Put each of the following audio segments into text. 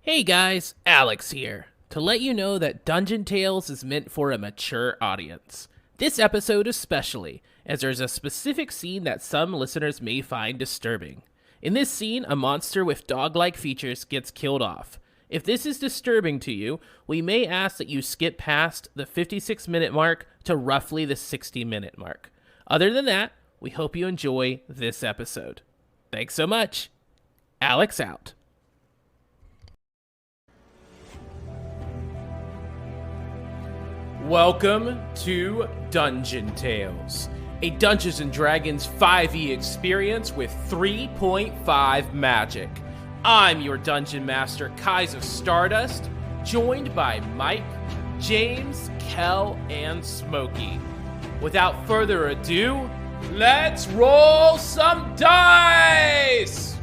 Hey guys, Alex here, to let you know that Dungeon Tales is meant for a mature audience. This episode especially, as there's a specific scene that some listeners may find disturbing. In this scene, a monster with dog-like features gets killed off. If this is disturbing to you, we may ask that you skip past the 56-minute mark to roughly the 60-minute mark. Other than that, we hope you enjoy this episode. Thanks so much. Alex out. Welcome to Dungeon Tales, a Dungeons & Dragons 5e experience with 3.5 magic. I'm your Dungeon Master, Kaiser Stardust, joined by Mike, James, Kel, and Smokey. Without further ado, let's roll some dice!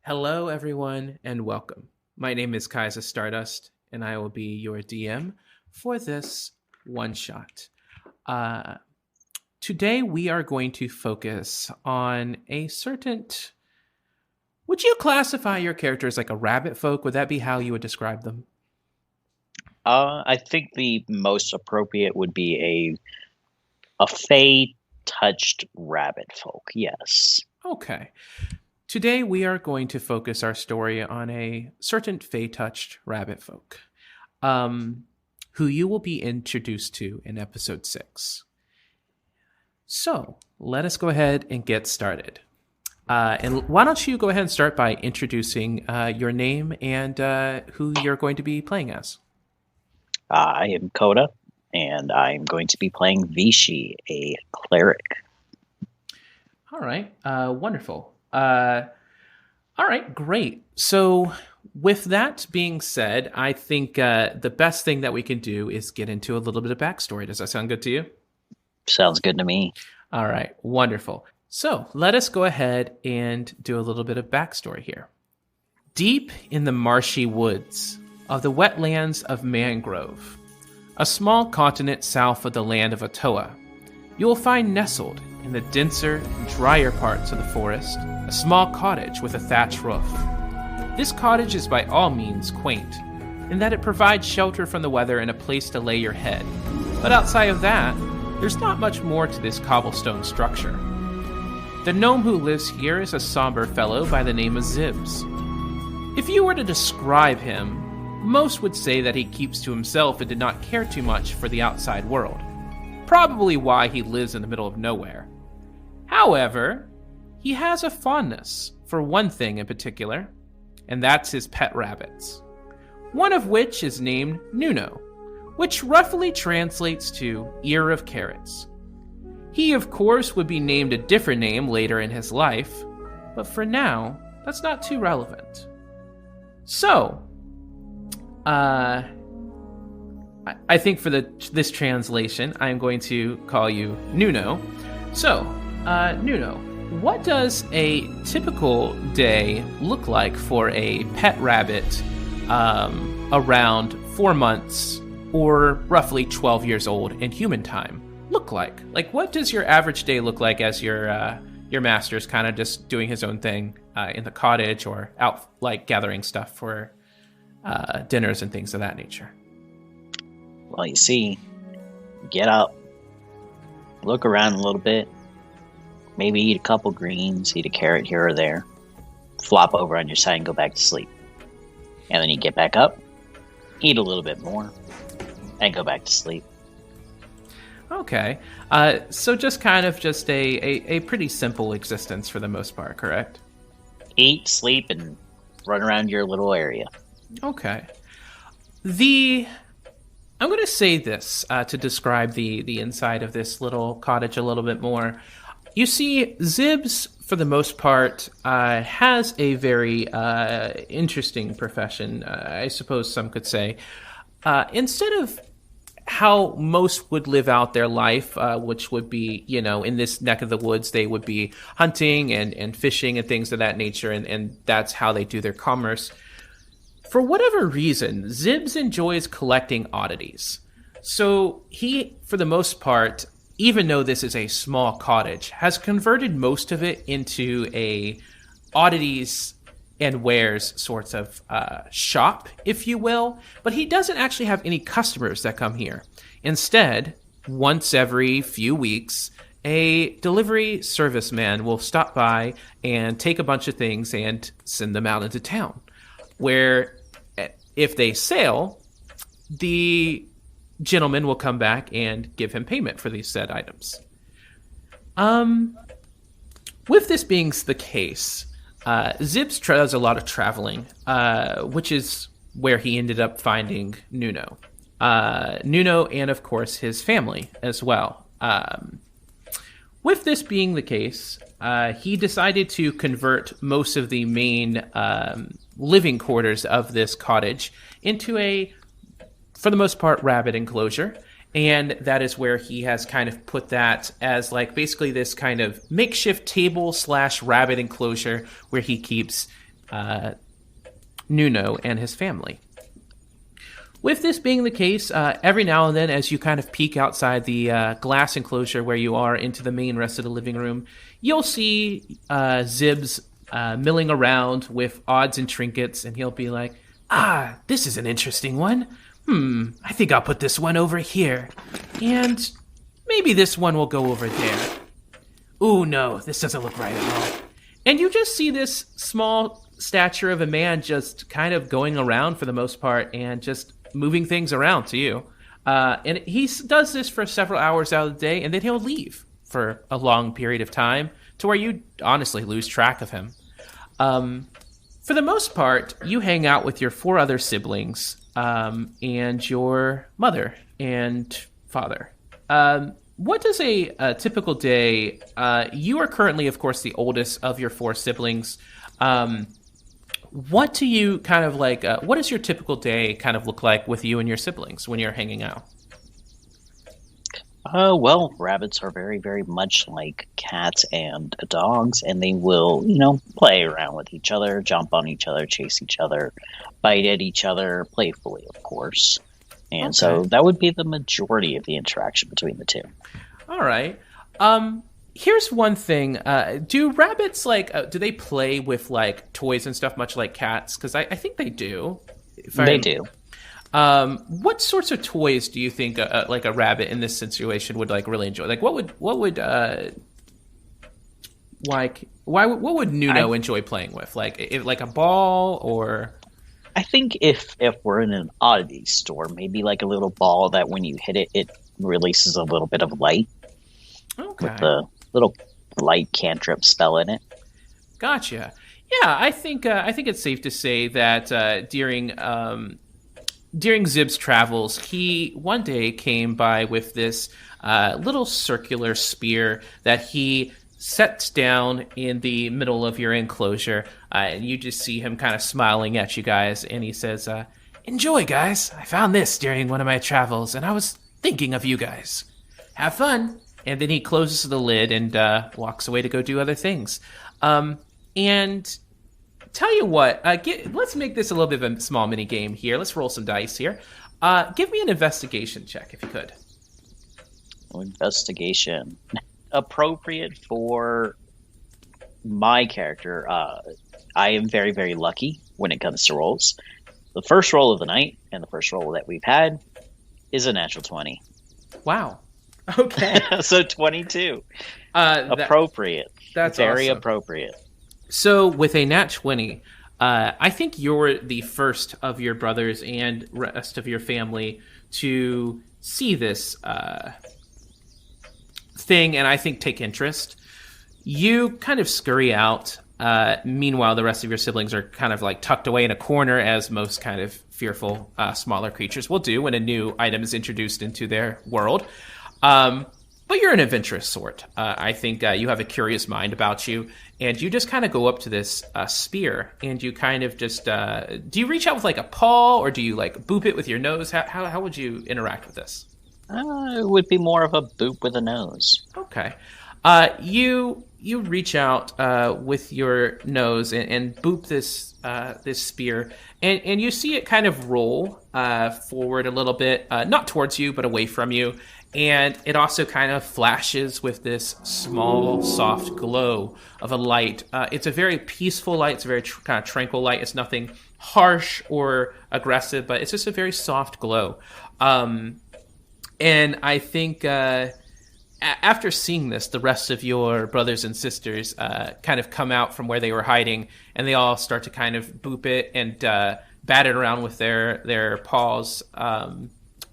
Hello, everyone, and welcome. My name is Kaiser Stardust, and I will be your DM for this one-shot. Today, we are going to focus on a certain... Would you classify your characters like a rabbit folk? Would that be how you would describe them? I think the most appropriate would be a fey-touched rabbit folk, yes. Okay. Today, we are going to focus our story on a certain fey-touched rabbit folk, who you will be introduced to in Episode 6. So, let us go ahead and get started. And why don't you go ahead and start by introducing your name and who you're going to be playing as? I am Coda, and I'm going to be playing Hvishi, a cleric. All right, wonderful. All right, great. So with that being said, I think the best thing that we can do is get into a little bit of backstory. Does that sound good to you? Sounds good to me. All right, wonderful. So let us go ahead and do a little bit of backstory here. Deep in the marshy woods of the wetlands of Mangrove, a small continent south of the land of Otoa, you will find nestled in the denser, drier parts of the forest, a small cottage with a thatched roof. This cottage is by all means quaint, in that it provides shelter from the weather and a place to lay your head. But outside of that, there's not much more to this cobblestone structure. The gnome who lives here is a somber fellow by the name of Zibs. If you were to describe him, most would say that he keeps to himself and did not care too much for the outside world. Probably why he lives in the middle of nowhere. However, he has a fondness for one thing in particular, and that's his pet rabbits. One of which is named Nuno, which roughly translates to ear of carrots. He, of course, would be named a different name later in his life, but for now, that's not too relevant. So, I think for this translation, I'm going to call you Nuno. So, Nuno, what does a typical day look like for a pet rabbit around 4 months or roughly 12 years old in human time look like? Like, what does your average day look like as your master's kind of just doing his own thing in the cottage or out like gathering stuff for dinners and things of that nature? Well, you see, get up, look around a little bit, maybe eat a couple greens, eat a carrot here or there, flop over on your side and go back to sleep. And then you get back up, eat a little bit more, and go back to sleep. Okay. So just kind of just a pretty simple existence for the most part, correct? Eat, sleep, and run around your little area. Okay. I'm going to say this to describe the inside of this little cottage a little bit more. You see, Zibs, for the most part, has a very interesting profession, I suppose some could say. Instead of how most would live out their life, which would be, in this neck of the woods, they would be hunting and fishing and things of that nature, and that's how they do their commerce. For whatever reason, Zibs enjoys collecting oddities. So he, for the most part, even though this is a small cottage, has converted most of it into a oddities and wares sorts of shop, if you will. But he doesn't actually have any customers that come here. Instead, once every few weeks, a delivery serviceman will stop by and take a bunch of things and send them out into town, where if they sell, the gentleman will come back and give him payment for these said items. With this being the case, Zibs does a lot of traveling, which is where he ended up finding Nuno. Nuno and, of course, his family as well. With this being the case, he decided to convert most of the main living quarters of this cottage into a, for the most part, rabbit enclosure. And that is where he has kind of put that as like basically this kind of makeshift table / rabbit enclosure where he keeps Nuno and his family. With this being the case, every now and then as you kind of peek outside the glass enclosure where you are into the main rest of the living room, you'll see Zibs milling around with odds and trinkets, and he'll be like, this is an interesting one. I think I'll put this one over here. And maybe this one will go over there. Ooh, no, this doesn't look right at all. And you just see this small stature of a man just kind of going around for the most part and just moving things around to you. And he does this for several hours out of the day, and then he'll leave for a long period of time to where you honestly lose track of him. For the most part, you hang out with your 4 other siblings and your mother and father. What does a typical day... you are currently, of course, the oldest of your 4 siblings. What do you kind of like... what does your typical day kind of look like with you and your siblings when you're hanging out? Well, rabbits are very, very much like cats and dogs, and they will, play around with each other, jump on each other, chase each other, bite at each other, playfully, of course. And so that would be the majority of the interaction between the two. All right. Here's one thing. Do rabbits, do they play with, toys and stuff much like cats? Because I think they do. They do. What sorts of toys do you think a rabbit in this situation would really enjoy? What would Nuno enjoy playing with? Like a ball or? I think if we're in an oddity store, maybe like a little ball that when you hit it, it releases a little bit of light. Okay. With the little light cantrip spell in it. Gotcha. Yeah, I think it's safe to say that during Zib's travels, he one day came by with this little circular spear that he sets down in the middle of your enclosure, and you just see him kind of smiling at you guys, and he says, "Enjoy, guys. I found this during one of my travels, and I was thinking of you guys. Have fun." And then he closes the lid and walks away to go do other things. And tell you what, let's make this a little bit of a small mini game here. Let's roll some dice here. Give me an investigation check if you could. Investigation. Appropriate for my character. I am very, very lucky when it comes to rolls. The first roll of the night and the first roll that we've had is a natural 20. Wow. Okay. So 22. Appropriate. That's very awesome. Appropriate. So with a nat 20, I think you're the first of your brothers and rest of your family to see this thing and I think take interest. You kind of scurry out. Meanwhile, the rest of your siblings are kind of tucked away in a corner, as most kind of fearful smaller creatures will do when a new item is introduced into their world. But you're an adventurous sort. I think you have a curious mind about you, and you just kind of go up to this spear, and you kind of just... do you reach out with a paw, or do you boop it with your nose? How would you interact with this? It would be more of a boop with a nose. Okay. You you reach out with your nose and boop this spear, and you see it kind of roll forward a little bit, not towards you, but away from you. And it also kind of flashes with this small, soft glow of a light. It's a very peaceful light. It's a very kind of tranquil light. It's nothing harsh or aggressive, but it's just a very soft glow. And I think after seeing this, the rest of your brothers and sisters kind of come out from where they were hiding, and they all start to kind of boop it and bat it around with their paws.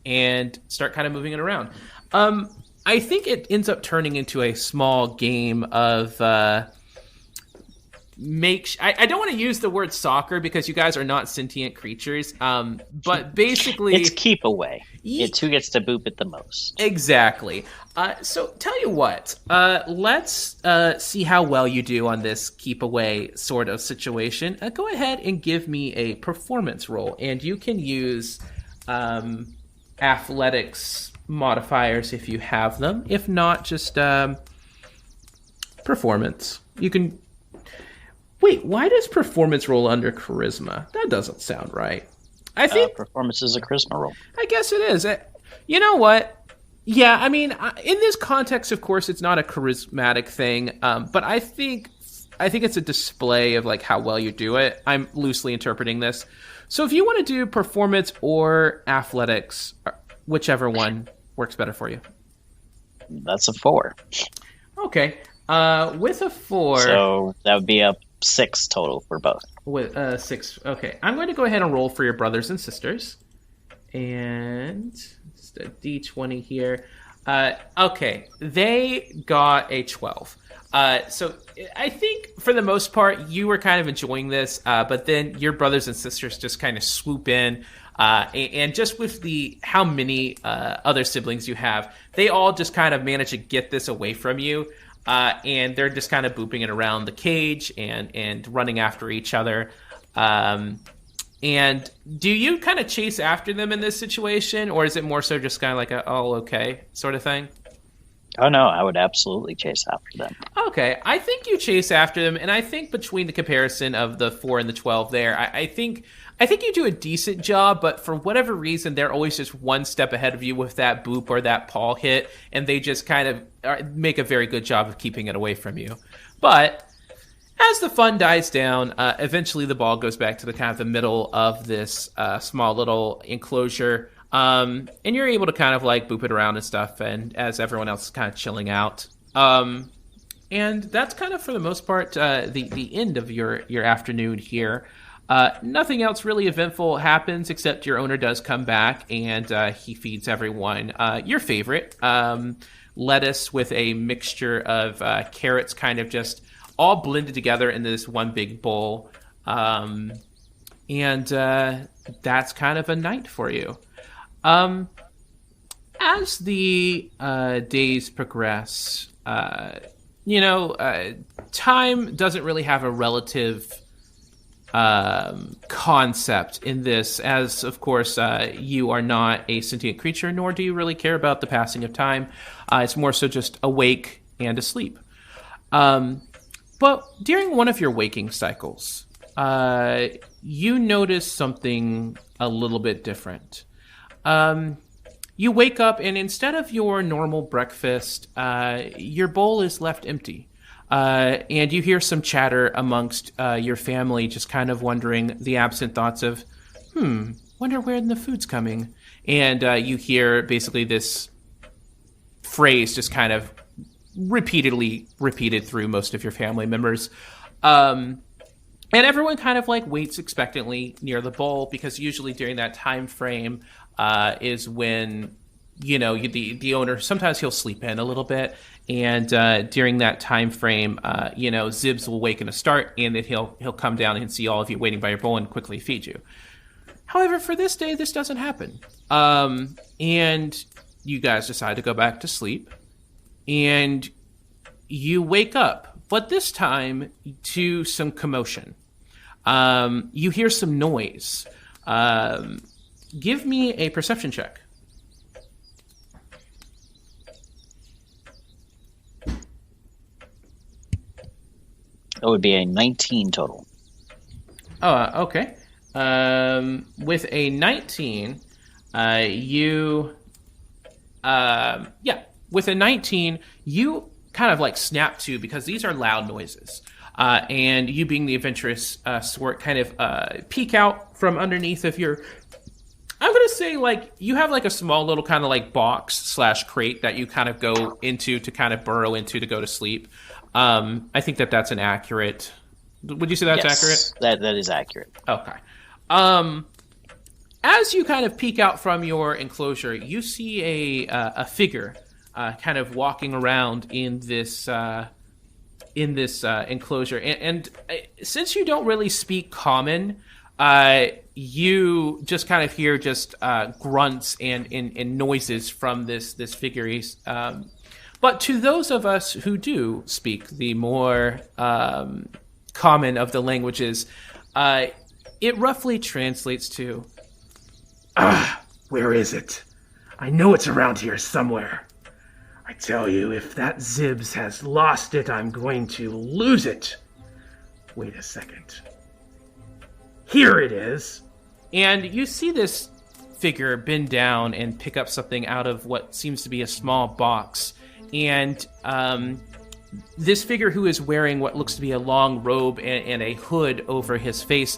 And start kind of moving it around. I think it ends up turning into a small game of I don't want to use the word soccer because you guys are not sentient creatures. But basically, it's keep away. It's who gets to boop it the most. Exactly. So tell you what, let's see how well you do on this keep away sort of situation. Go ahead and give me a performance roll, and you can use athletics modifiers if you have them. If not, just performance. You can... Wait, why does performance roll under charisma? That doesn't sound right. I think performance is a charisma roll. I guess it is. You know what? Yeah, I mean, in this context, of course, it's not a charismatic thing, but I think it's a display of like how well you do it. I'm loosely interpreting this. So if you want to do performance or athletics, whichever one works better for you. That's a 4. Okay. With a 4... So that would be a 6 total for both. With 6. Okay. I'm going to go ahead and roll for your brothers and sisters. And just a D20 here. Okay. They got a 12. So I think for the most part, you were kind of enjoying this, but then your brothers and sisters just kind of swoop in, and just with how many other siblings you have, they all just kind of manage to get this away from you, and they're just kind of booping it around the cage and running after each other. And do you kind of chase after them in this situation, or is it more so just kind of like a, oh, okay sort of thing? Oh, no, I would absolutely chase after them. Okay, I think you chase after them, and I think between the comparison of the 4 and the 12 there, I think you do a decent job, but for whatever reason, they're always just one step ahead of you with that boop or that paw hit, and they just kind of make a very good job of keeping it away from you. But as the fun dies down, eventually the ball goes back to the kind of the middle of this small little enclosure. And you're able to kind of like boop it around and stuff, and as everyone else is kind of chilling out. And that's kind of for the most part the end of your afternoon here. Nothing else really eventful happens except your owner does come back and he feeds everyone your favorite lettuce with a mixture of carrots, kind of just all blended together in this one big bowl. And that's kind of a night for you. As the days progress, time doesn't really have a relative concept in this, as of course you are not a sentient creature, nor do you really care about the passing of time. It's more so just awake and asleep. But during one of your waking cycles, you notice something a little bit different. You wake up, and instead of your normal breakfast, your bowl is left empty. And you hear some chatter amongst your family, just kind of wondering the absent thoughts of, wonder where the food's coming. And you hear basically this phrase just kind of repeatedly repeated through most of your family members. And everyone kind of like waits expectantly near the bowl, because usually during that time frame is when, the owner, sometimes he'll sleep in a little bit. And during that time frame, Zibs will wake in a start, and then he'll come down and see all of you waiting by your bowl and quickly feed you. However, for this day, this doesn't happen. And you guys decide to go back to sleep. And you wake up, but this time to some commotion. You hear some noise. Give me a perception check. It would be a 19 total. Oh, okay. With a 19, with a 19, you kind of like snap to because these are loud noises. And you being the adventurous sort kind of peek out from underneath of your... I'm going to say like you have like a small little kind of like box / crate that you kind of go into to kind of burrow into to go to sleep. I think that's an accurate... Would you say that's accurate? That is accurate. Okay. As you kind of peek out from your enclosure, you see a figure kind of walking around in this enclosure. And since you don't really speak common, you just kind of hear just grunts and noises from this figure. But to those of us who do speak the more common of the languages, it roughly translates to... Where is it? I know it's around here somewhere. I tell you, if that Zibs has lost it, I'm going to lose it. Wait a second. Here it is. And you see this figure bend down and pick up something out of what seems to be a small box. And this figure, who is wearing what looks to be a long robe and a hood over his face,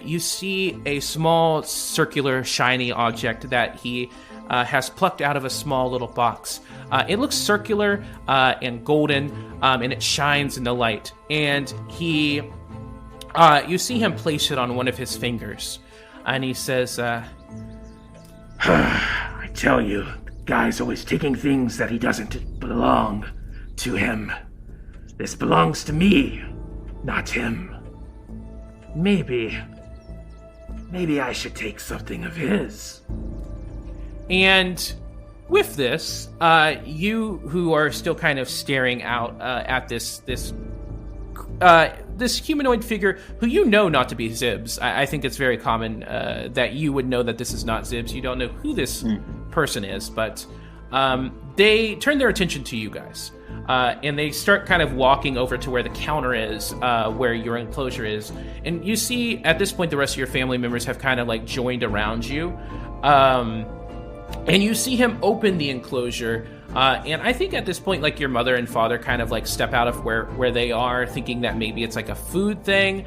you see a small circular shiny object that he has plucked out of a small little box. It looks circular and golden, and it shines in the light. And you see him place it on one of his fingers, and he says, I tell you, the guy's always taking things that he doesn't belong to him. This belongs to me, not him. Maybe I should take something of his. And with this, you who are still kind of staring out at this humanoid figure, who you know not to be Zibs. I think it's very common that you would know that this is not Zibs. You don't know who this person is, but they turn their attention to you guys. And they start kind of walking over to where the counter is, where your enclosure is. And you see, at this point, the rest of your family members have kind of like joined around you. And you see him open the enclosure. And I think at this point, like, your mother and father kind of like step out of where they are, thinking that maybe it's like a food thing.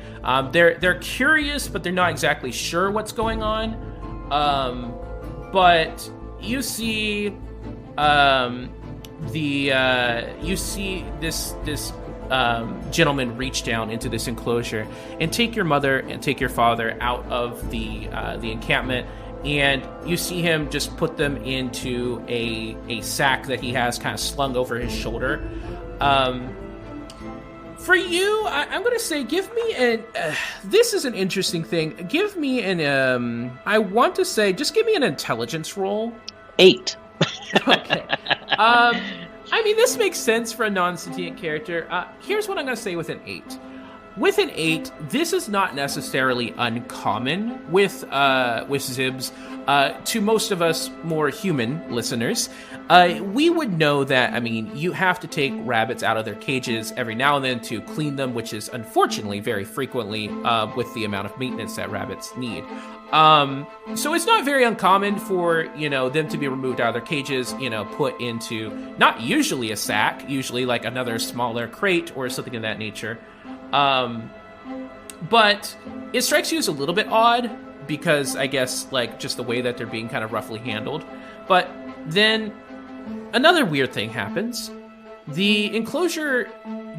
They're curious, but they're not exactly sure what's going on. But you see... you see this gentleman reach down into this enclosure and take your mother and take your father out of the encampment, and you see him just put them into a sack that he has kind of slung over his shoulder. For you, I'm going to say, give me this is an interesting thing. Give me I want to say, just give me an intelligence roll. 8. Okay. I mean, this makes sense for a non-sentient character. Here's what I'm going to say with an 8. With an 8, this is not necessarily uncommon with Zibs. To most of us more human listeners, we would know that, I mean, you have to take rabbits out of their cages every now and then to clean them, which is unfortunately very frequently with the amount of maintenance that rabbits need. So it's not very uncommon for, them to be removed out of their cages, put into not usually a sack, usually like another smaller crate or something of that nature. But it strikes you as a little bit odd because I guess like just the way that they're being kind of roughly handled. But then another weird thing happens. The enclosure,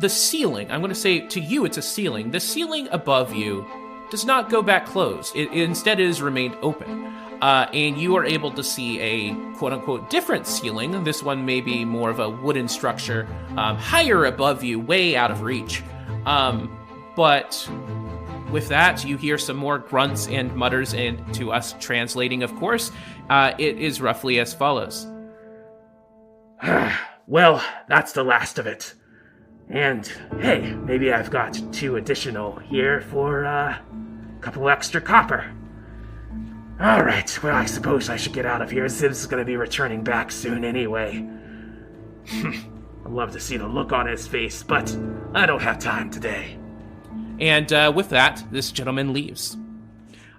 the ceiling, I'm going to say to you it's a ceiling. The ceiling above you does not go back closed. It instead is remained open. And you are able to see a quote-unquote different ceiling. This one may be more of a wooden structure, higher above you, way out of reach. But with that, you hear some more grunts and mutters, and to us translating, of course, it is roughly as follows. Well, that's the last of it. And, hey, maybe I've got 2 additional here for a couple extra copper. Alright, well, I suppose I should get out of here. Zib's is going to be returning back soon anyway. I'd love to see the look on his face, but I don't have time today. And with that, this gentleman leaves.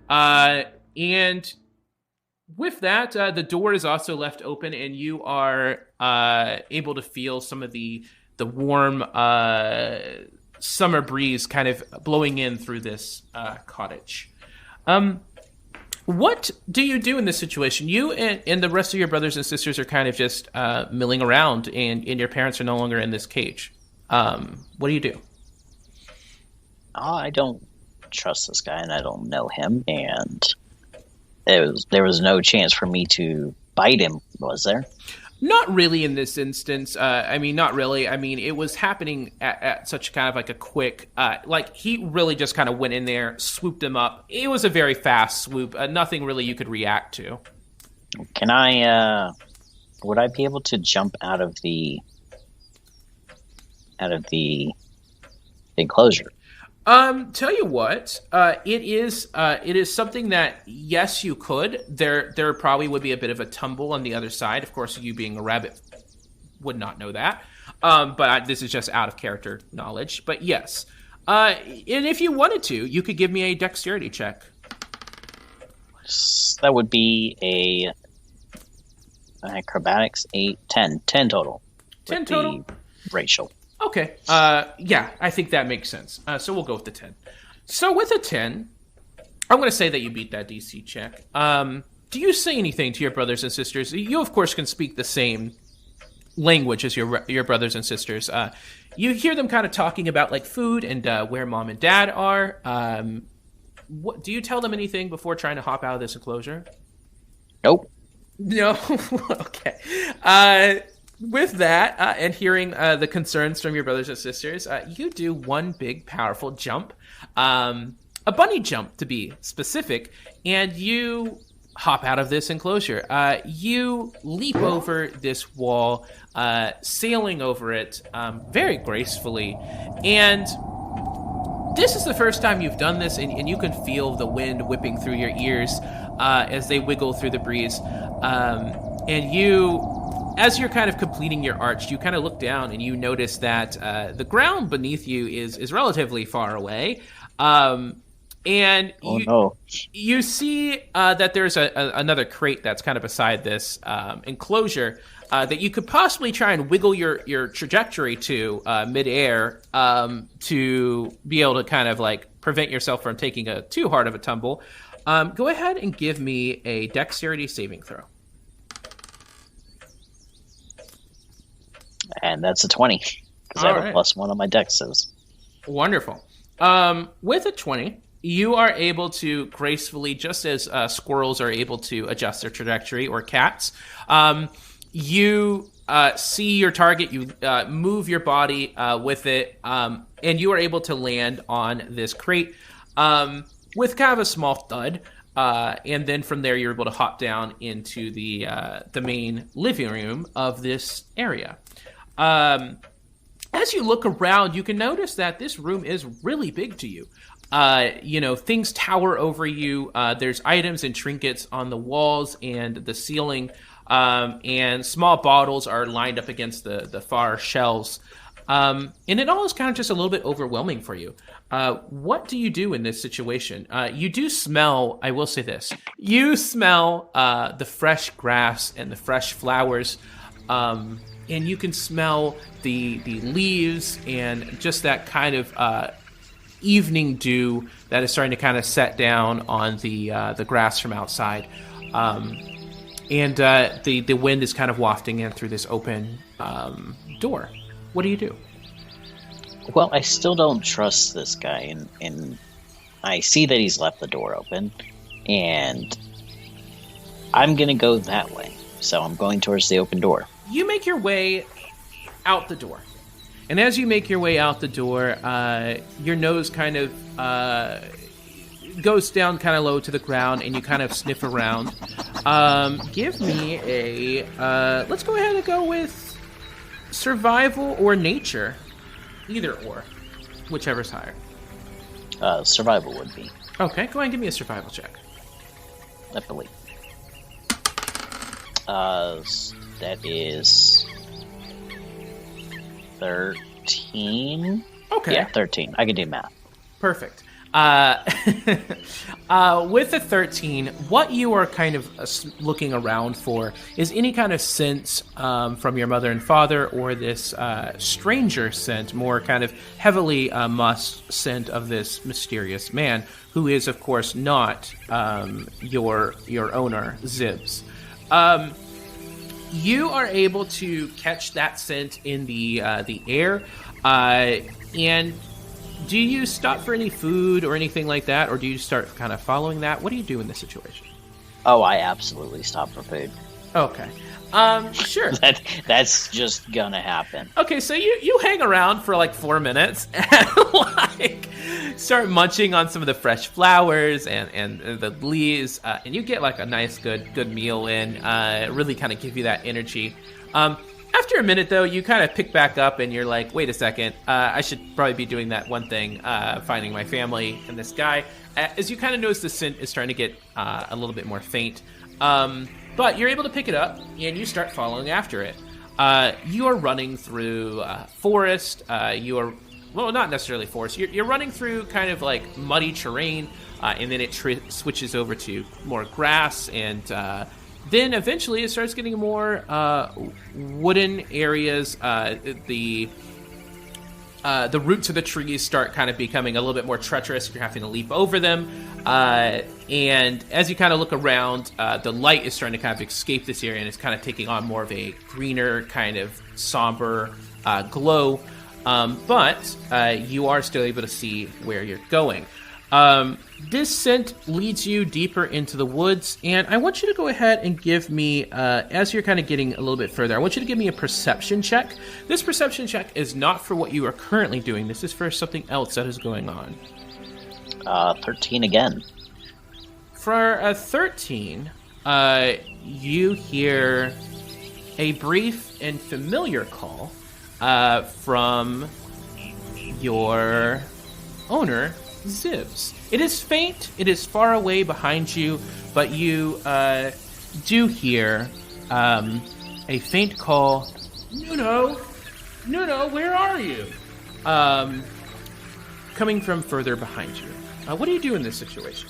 And with that, the door is also left open, and you are able to feel some of the warm summer breeze kind of blowing in through this cottage. What do you do in this situation? You and the rest of your brothers and sisters are kind of just milling around, and your parents are no longer in this cage. What do you do? I don't trust this guy, and I don't know him, and there was no chance for me to bite him, was there? Not really in this instance. Not really. I mean, it was happening at such kind of like a quick, he really just kind of went in there, swooped him up. It was a very fast swoop. Nothing really you could react to. Can would I be able to jump out of the enclosure? Tell you what, it is something that, yes, you could. There probably would be a bit of a tumble on the other side. Of course, you being a rabbit would not know that. But this is just out of character knowledge. But yes. And if you wanted to, you could give me a dexterity check. That would be acrobatics 10 total. 10 total? Racial. Okay. Yeah, I think that makes sense. So we'll go with the 10. So with a 10, I'm going to say that you beat that DC check. Do you say anything to your brothers and sisters? You, of course, can speak the same language as your brothers and sisters. You hear them kind of talking about like food and where mom and dad are. What do you tell them anything before trying to hop out of this enclosure? Nope. No? Okay. With that, and hearing the concerns from your brothers and sisters, you do one big, powerful jump, a bunny jump to be specific, and you hop out of this enclosure. You leap over this wall, sailing over it very gracefully, and this is the first time you've done this, and you can feel the wind whipping through your ears as they wiggle through the breeze, and you... As you're kind of completing your arch, you kind of look down and you notice that the ground beneath you is relatively far away. And you see that there's another crate that's kind of beside this enclosure that you could possibly try and wiggle your trajectory to midair to be able to kind of like prevent yourself from taking too hard of a tumble. Go ahead and give me a dexterity saving throw. And that's a 20, because I have a +1 on my dexes. Wonderful. With a 20, you are able to gracefully, just as squirrels are able to adjust their trajectory, or cats, you see your target, you move your body with it, and you are able to land on this crate with kind of a small thud. And then from there, you're able to hop down into the main living room of this area. As you look around, you can notice that this room is really big to you. Things tower over you. There's items and trinkets on the walls and the ceiling, and small bottles are lined up against the far shelves. And it all is kind of just a little bit overwhelming for you. What do you do in this situation? You do smell, I will say this, you smell the fresh grass and the fresh flowers, and you can smell the leaves and just that kind of evening dew that is starting to kind of set down on the grass from outside. And the wind is kind of wafting in through this open door. What do you do? Well, I still don't trust this guy, and I see that he's left the door open, and I'm going to go that way. So I'm going towards the open door. You make your way out the door. And as you make your way out the door, your nose kind of goes down kind of low to the ground, and you kind of sniff around. Give me a... let's go ahead and go with survival or nature. Either or. Whichever's higher. Survival would be. Okay, go ahead and give me a survival check. I believe. That is 13. Okay. Yeah, 13. I can do math. Perfect. With the 13, what you are kind of looking around for is any kind of sense from your mother and father, or this stranger scent, more kind of heavily musk scent of this mysterious man, who is, of course, not your owner, Zibs. You are able to catch that scent in the air, and do you stop for any food or anything like that, or do you start kind of following that? What do you do in this situation? Oh, I absolutely stop for food. Okay. Sure. That's just gonna happen. Okay, so you hang around for like 4 minutes and like start munching on some of the fresh flowers and the leaves, and you get like a nice good meal in. Really kind of give you that energy. After a minute, though, you kind of pick back up and you're like, wait a second, I should probably be doing that one thing, finding my family and this guy. As you kind of notice the scent is starting to get a little bit more faint. But you're able to pick it up and you start following after it. You are running through forest. Well, not necessarily forest. You're running through kind of like muddy terrain, and then it switches over to more grass, and then eventually it starts getting more wooden areas. The roots of the trees start kind of becoming a little bit more treacherous. You're having to leap over them. And as you kind of look around, the light is starting to kind of escape this area, and it's kind of taking on more of a greener, kind of somber glow. But you are still able to see where you're going. This scent leads you deeper into the woods, and I want you to go ahead and give me, as you're kind of getting a little bit further, I want you to give me a perception check. This perception check is not for what you are currently doing. This is for something else that is going on. 13 again. For a 13, you hear a brief and familiar call from your owner, Zibs. It is faint, it is far away behind you, but you do hear a faint call, Nuno, where are you? Coming from further behind you. What do you do in this situation?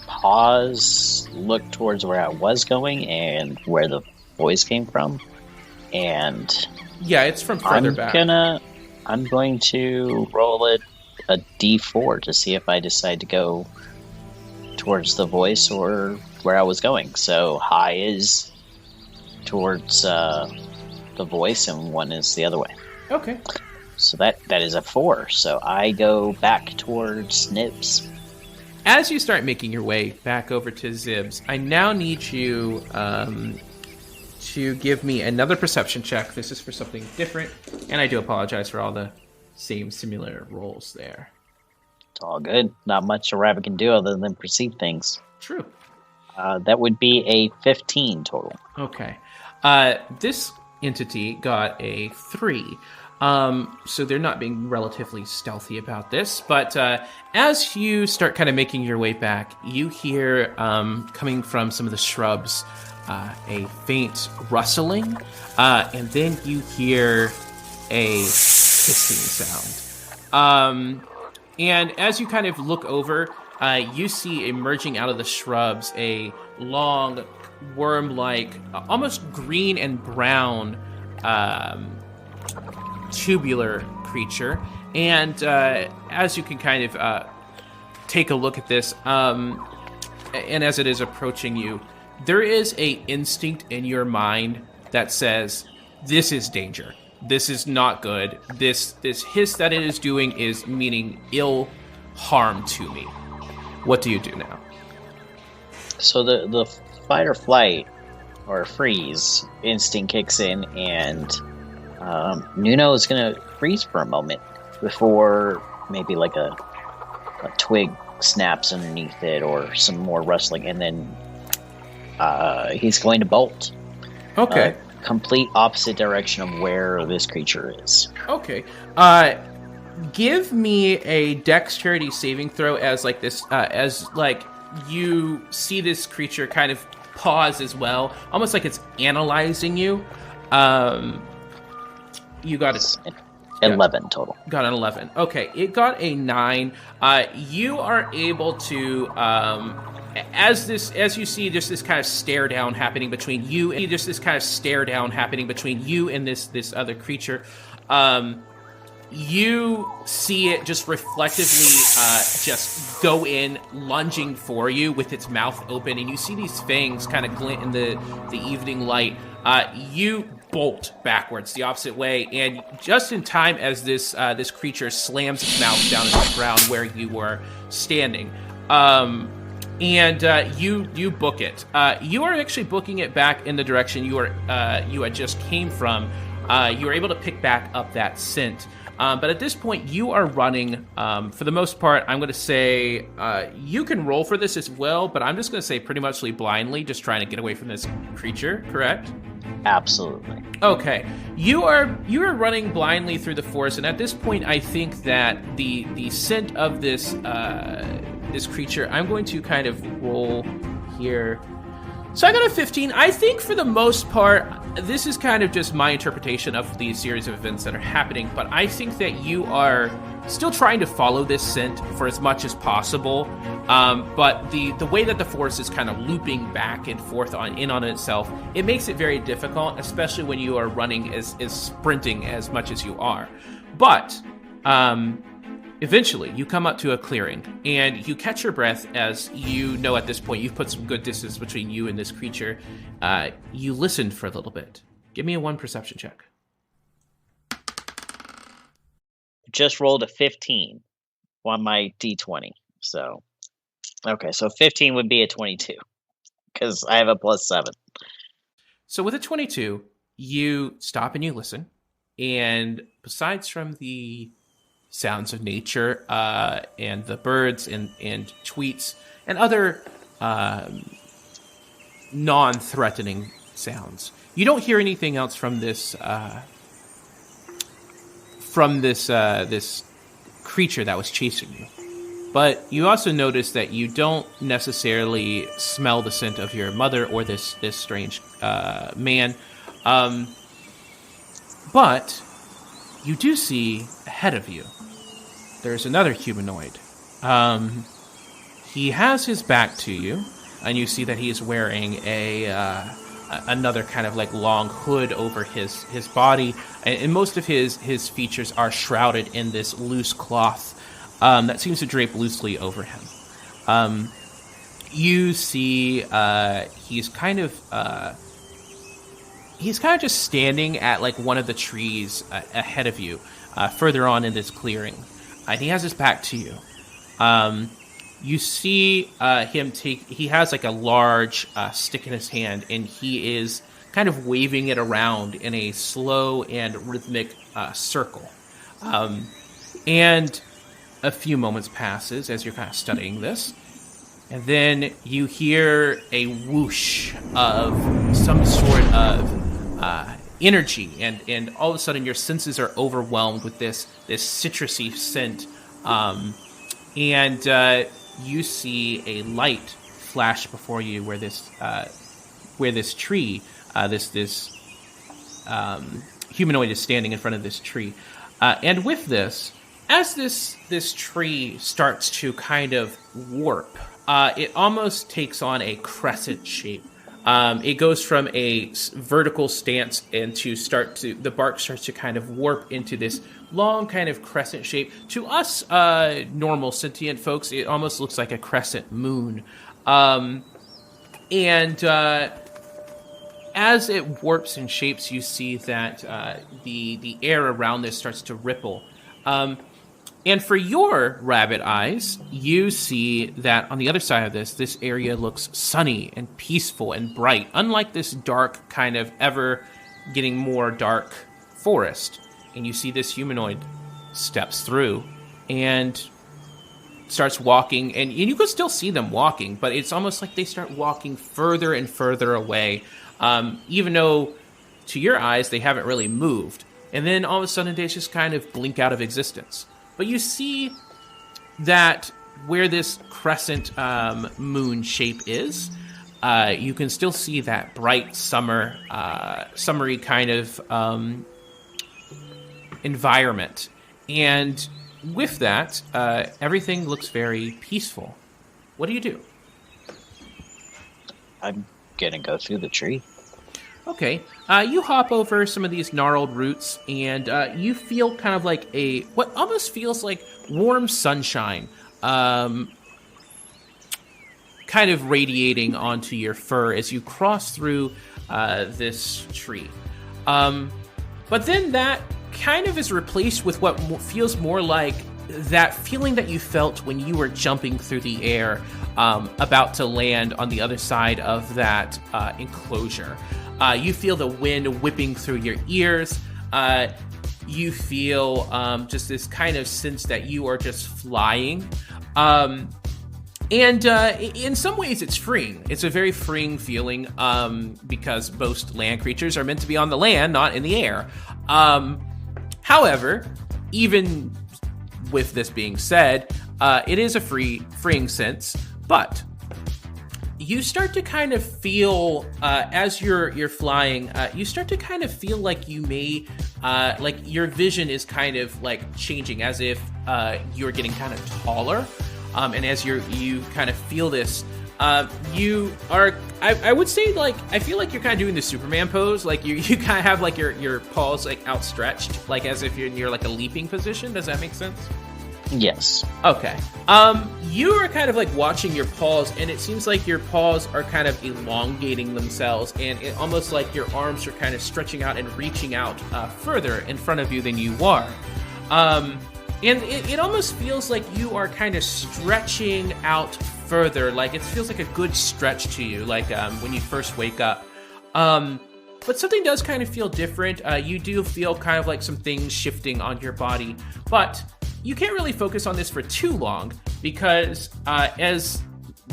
Pause, look towards where I was going and where the voice came from, and yeah, it's from further back. I'm going to roll a d4 to see if I decide to go towards the voice or where I was going. So high is towards the voice and 1 is the other way. Okay. So that is a 4. So I go back towards Nibs. As you start making your way back over to Zibs, I now need you to give me another perception check. This is for something different, and I do apologize for all the same similar rolls there. It's all good. Not much a rabbit can do other than perceive things. True. That would be a 15 total. Okay. This entity got a 3. So they're not being relatively stealthy about this. But as you start kind of making your way back, you hear, coming from some of the shrubs, a faint rustling, and then you hear a hissing sound. And as you kind of look over, you see emerging out of the shrubs a long, worm-like, almost green and brown tubular creature. And as you can kind of take a look at this, and as it is approaching you, there is a instinct in your mind that says, this is danger. This is not good. This hiss that it is doing is meaning ill harm to me. What do you do now? So the fight or flight or freeze instinct kicks in, and Nuno is going to freeze for a moment before maybe like a twig snaps underneath it or some more rustling, and then he's going to bolt. Okay. Complete opposite direction of where this creature is. Okay. Give me a dexterity saving throw as like this, as like you see this creature kind of pause as well, almost like it's analyzing you. You got it. 11 total. Got an 11. Okay, it got a 9. You are able to, as you see, just this kind of stare down happening between you and this other creature. You see it just reflectively just go in, lunging for you with its mouth open, and you see these fangs kind of glint in the evening light. You bolt backwards the opposite way, and just in time as this creature slams its mouth down into the ground where you were standing. You book it. You are actually booking it back in the direction you had just came from. You were able to pick back up that scent. But at this point, you are running, for the most part, I'm going to say, you can roll for this as well, but I'm just going to say pretty much blindly, just trying to get away from this creature, correct? Absolutely. Okay. You are running blindly through the forest, and at this point, I think that the scent of this creature, I'm going to kind of roll here. So I got a 15. I think for the most part, this is kind of just my interpretation of the series of events that are happening, but I think that you are still trying to follow this scent for as much as possible. But the way that the forest is kind of looping back and forth on itself, it makes it very difficult, especially when you are running as sprinting as much as you are. But eventually, you come up to a clearing, and you catch your breath as you know at this point you've put some good distance between you and this creature. You listened for a little bit. Give me a 1 perception check. Just rolled a 15 on my D20. So 15 would be a 22 because I have a +7. So with a 22, you stop and you listen, and besides from the sounds of nature and the birds and tweets and other non-threatening sounds, you don't hear anything else from this creature that was chasing you. But you also notice that you don't necessarily smell the scent of your mother or this strange man. But you do see ahead of you, there's another humanoid. He has his back to you, and you see that he is wearing another kind of long hood over his body, and most of his features are shrouded in this loose cloth that seems to drape loosely over him. You see he's kind of just standing at one of the trees ahead of you, further on in this clearing. And he has his back to you. You see him he has a large stick in his hand, and he is kind of waving it around in a slow and rhythmic circle. And a few moments passes as you're kind of studying this, and then you hear a whoosh of some sort of energy, and all of a sudden your senses are overwhelmed with this citrusy scent, and you see a light flash before you where this tree, this humanoid is standing in front of this tree, and with this, as this tree starts to kind of warp, it almost takes on a crescent shape. It goes from a vertical stance and the bark starts to kind of warp into this long kind of crescent shape. To us, normal sentient folks, it almost looks like a crescent moon. And as it warps and shapes, you see that the air around this starts to ripple. And for your rabbit eyes, you see that on the other side of this area looks sunny and peaceful and bright, unlike this dark, kind of ever getting more dark forest. And you see this humanoid steps through and starts walking, and you can still see them walking, but it's almost like they start walking further and further away, even though to your eyes they haven't really moved. And then all of a sudden they just kind of blink out of existence. But you see that where this crescent moon shape is, you can still see that bright summery kind of environment. And with that, everything looks very peaceful. What do you do? I'm gonna go through the tree. Okay. You hop over some of these gnarled roots, and you feel kind of like what almost feels like warm sunshine kind of radiating onto your fur as you cross through this tree. But then that kind of is replaced with what feels more like that feeling that you felt when you were jumping through the air, about to land on the other side of that enclosure. You feel the wind whipping through your ears. You feel just this kind of sense that you are just flying. And in some ways, it's freeing. It's a very freeing feeling because most land creatures are meant to be on the land, not in the air. However, even with this being said, it is a freeing sense, but you start to kind of feel, as you're flying, you start to kind of feel like you may, like your vision is kind of like changing, as if you're getting kind of taller. And as you kind of feel this, you are, I would say, like, I feel like you're kind of doing the Superman pose. Like you kind of have like your paws like outstretched, like as if you're like a leaping position. Does that make sense? Yes. Okay. You are kind of like watching your paws, and it seems like your paws are kind of elongating themselves, and it almost like your arms are kind of stretching out and reaching out further in front of you than you are. And it almost feels like you are kind of stretching out further. Like it feels like a good stretch to you, like when you first wake up. But something does kind of feel different. You do feel kind of like some things shifting on your body, but you can't really focus on this for too long, because as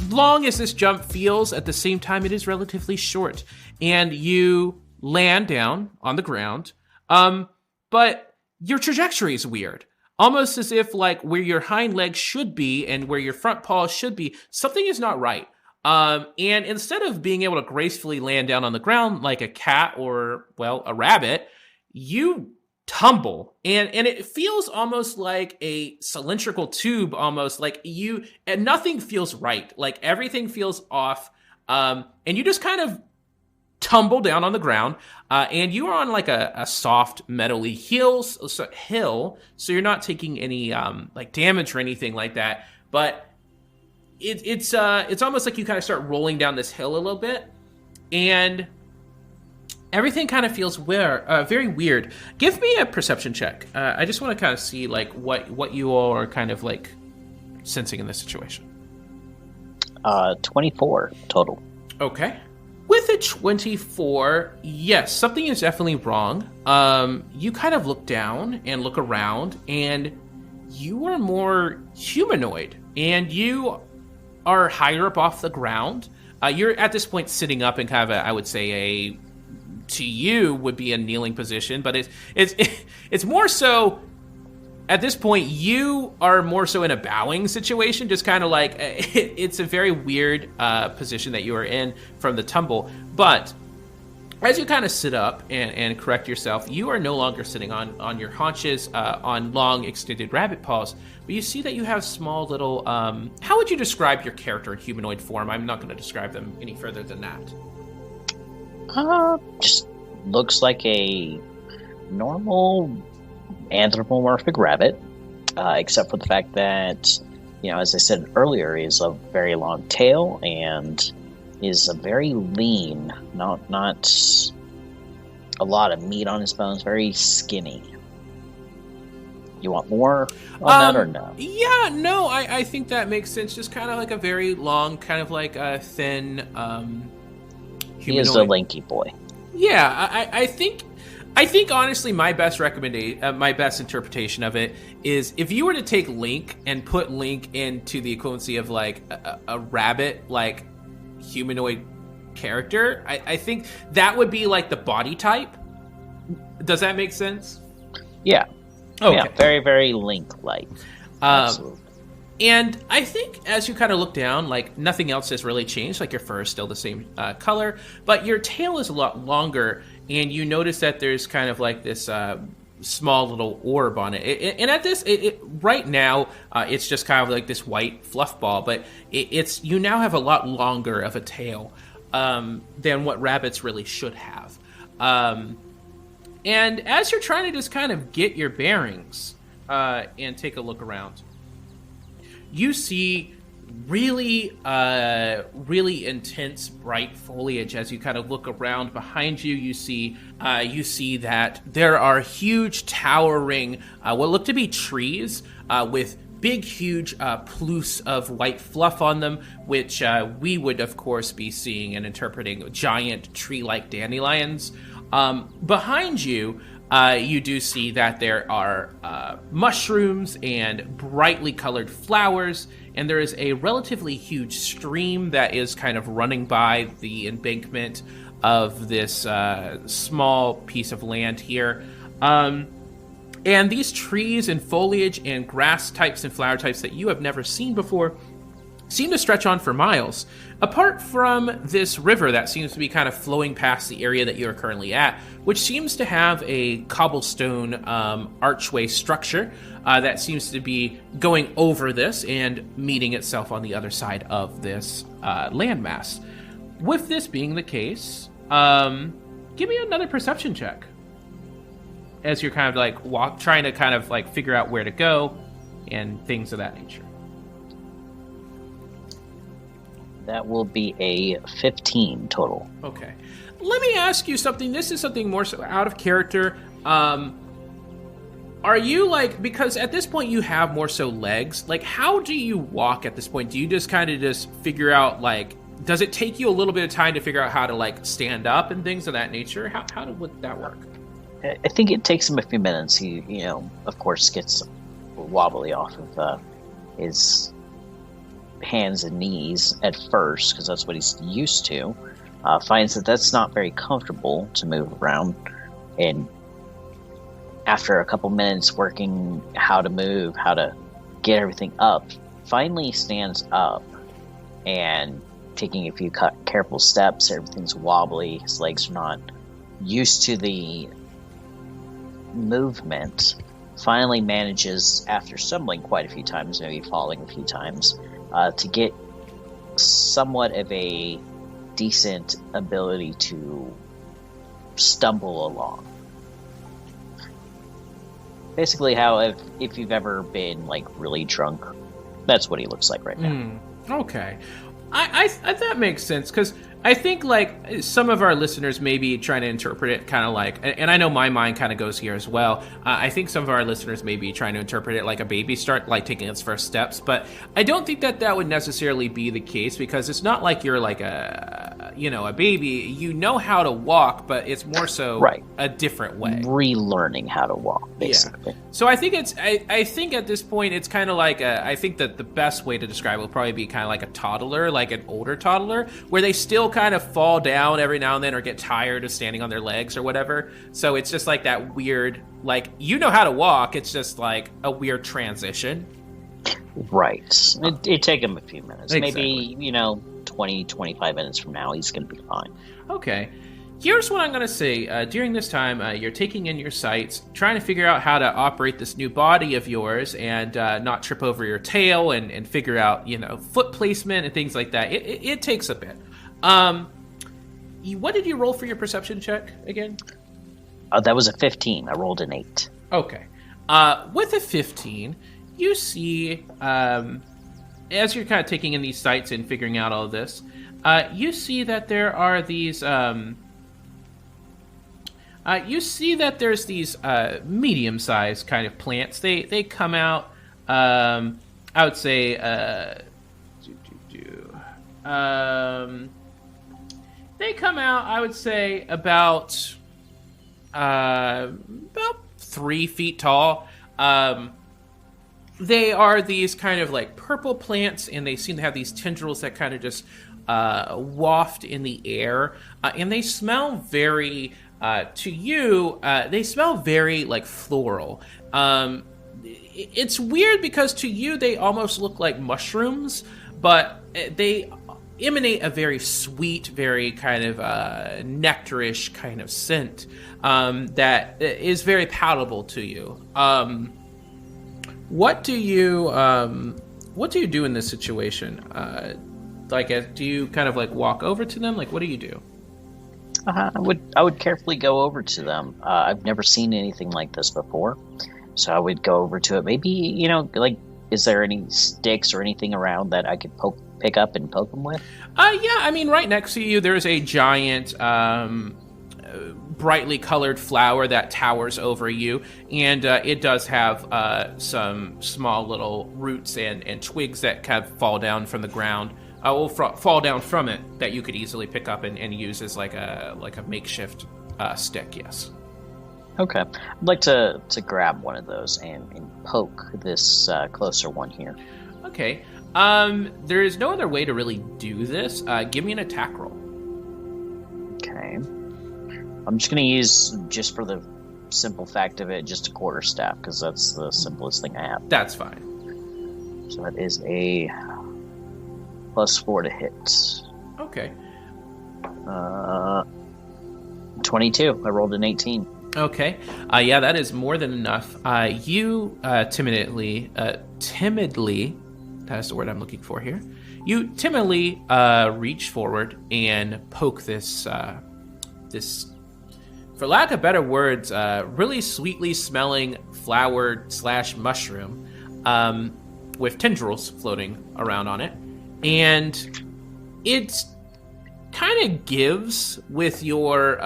long as this jump feels, at the same time it is relatively short, and you land down on the ground. But your trajectory is weird. Almost as if like where your hind legs should be and where your front paws should be, something is not right. And instead of being able to gracefully land down on the ground like a cat or, well, a rabbit, you tumble. And it feels almost like a cylindrical tube, almost like and nothing feels right. Like everything feels off. And you just kind of tumble down on the ground, and you are on like a soft metally hill, so you're not taking any like damage or anything like that. But it's almost like you kind of start rolling down this hill a little bit, and everything kind of feels very weird. Give me a perception check. I just want to kind of see like what you all are kind of like sensing in this situation. 24 total. Okay. With a 24, yes, something is definitely wrong. You kind of look down and look around, and you are more humanoid, and you are higher up off the ground. You're at this point sitting up in kind of I would say to you would be a kneeling position, but it's more so. At this point, you are more so in a bowing situation, just kind of like, it's a very weird position that you are in from the tumble. But as you kind of sit up and correct yourself, you are no longer sitting on your haunches, on long extended rabbit paws, but you see that you have small little, how would you describe your character in humanoid form? I'm not going to describe them any further than that. Just looks like a normal anthropomorphic rabbit, except for the fact that, as I said earlier, is a very long tail and is a very lean, not a lot of meat on his bones, very skinny. You want more on that or no? Yeah, no, I think that makes sense. Just kind of like a very long, kind of like a thin humanoid. He is a lanky boy. Yeah, I think honestly, my best interpretation of it is if you were to take Link and put Link into the equivalency of like a rabbit, like humanoid character, I think that would be like the body type. Does that make sense? Yeah. Okay. Yeah, very, very Link-like. Absolutely. And I think as you kind of look down, like nothing else has really changed. Like your fur is still the same color, but your tail is a lot longer. And you notice that there's kind of like this small little orb on it. And at this, right now, it's just kind of like this white fluff ball, but it's you now have a lot longer of a tail than what rabbits really should have. And as you're trying to just kind of get your bearings and take a look around, you see really intense bright foliage. As you kind of look around behind you, you see that there are huge towering what look to be trees with big huge plumes of white fluff on them, which we would of course be seeing and interpreting giant tree-like dandelions. Behind you, you do see that there are mushrooms and brightly colored flowers, and there is a relatively huge stream that is kind of running by the embankment of this small piece of land here. And these trees and foliage and grass types and flower types that you have never seen before seem to stretch on for miles. Apart from this river that seems to be kind of flowing past the area that you're currently at, which seems to have a cobblestone archway structure that seems to be going over this and meeting itself on the other side of this landmass. With this being the case, give me another perception check as you're kind of like trying to kind of like figure out where to go and things of that nature. That will be a 15 total. Okay. Let me ask you something. This is something more so out of character. Are you like, because at this point you have more so legs, like how do you walk at this point? Do you just kind of just figure out like, does it take you a little bit of time to figure out how to like stand up and things of that nature? How would that work? I think it takes him a few minutes. He, of course gets wobbly off of his hands and knees at first, because that's what he's used to. Finds that that's not very comfortable to move around, and after a couple minutes working how to move, how to get everything up, finally stands up and taking a few careful steps. Everything's wobbly. His legs are not used to the movement. Finally manages, after stumbling quite a few times, maybe falling a few times, to get somewhat of a decent ability to stumble along. Basically how if you've ever been like really drunk, that's what he looks like right now. Okay. I that makes sense, because I think like some of our listeners may be trying to interpret it kind of like, and I know my mind kind of goes here as well. I think some of our listeners may be trying to interpret it like a baby start, like taking its first steps, but I don't think that would necessarily be the case, because it's not like you're like a baby. You know how to walk, but it's more so a different way. Relearning how to walk, basically. Yeah. So I think I think at this point it's kind of like I think that the best way to describe it will probably be kind of like a toddler, like an older toddler, where they still kind of fall down every now and then or get tired of standing on their legs or whatever. So it's just like that weird, like, you know how to walk, it's just like a weird transition. Right. It'd take him a few minutes. Exactly. Maybe, 20, 25 minutes from now, he's going to be fine. Okay. Here's what I'm going to say. During this time, you're taking in your sights, trying to figure out how to operate this new body of yours and not trip over your tail and figure out, foot placement and things like that. It takes a bit. What did you roll for your perception check again? That was a 15. I rolled an 8. Okay. With a 15, you see, as you're kind of taking in these sights and figuring out all of this, you see that there are these... you see that there's these medium-sized kind of plants. They come out, I would say, they come out, I would say, about 3 feet tall. They are these kind of like purple plants, and they seem to have these tendrils that kind of just waft in the air, and they smell very... to you, they smell very like floral. It's weird because to you they almost look like mushrooms, but they emanate a very sweet, very kind of nectarish kind of scent that is very palatable to you. What do you do in this situation? Do you kind of like walk over to them? Like, what do you do? I would carefully go over to them. I've never seen anything like this before, so I would go over to it. Maybe, is there any sticks or anything around that I could pick up and poke them with? Yeah, I mean, right next to you, there's a giant, brightly colored flower that towers over you, and it does have some small little roots and twigs that kind of fall down from the ground. Fall down from it that you could easily pick up and use as like a makeshift stick. Yes. Okay, I'd like to grab one of those and poke this closer one here. Okay. There is no other way to really do this. Give me an attack roll. Okay. I'm just going to use, just for the simple fact of it, just a quarterstaff, because that's the simplest thing I have. That's fine. So that is a +4 to hit. Okay. 22. I rolled an 18. Okay. Yeah, that is more than enough. You timidly, that's the word I'm looking for here. You timidly reach forward and poke this, for lack of better words, really sweetly smelling flower / mushroom with tendrils floating around on it. And it kind of gives with your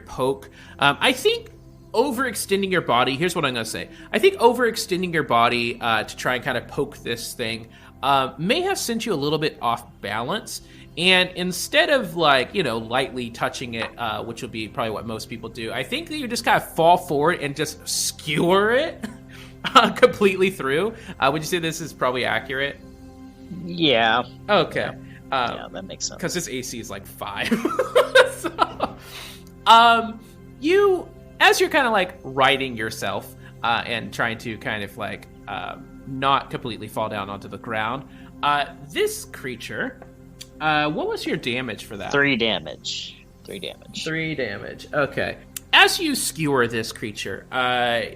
poke. I think overextending your body, here's what I'm going to say. I think overextending your body to try and kind of poke this thing may have sent you a little bit off balance. And instead of lightly touching it, which would be probably what most people do, I think that you just kind of fall forward and just skewer it completely through. Would you say this is probably accurate? Yeah. Okay. Yeah, that makes sense. Because his AC is like 5. So, as you're kind of like righting yourself and trying to kind of like not completely fall down onto the ground, this creature, what was your damage for that? 3 damage. 3 damage. Okay. As you skewer this creature,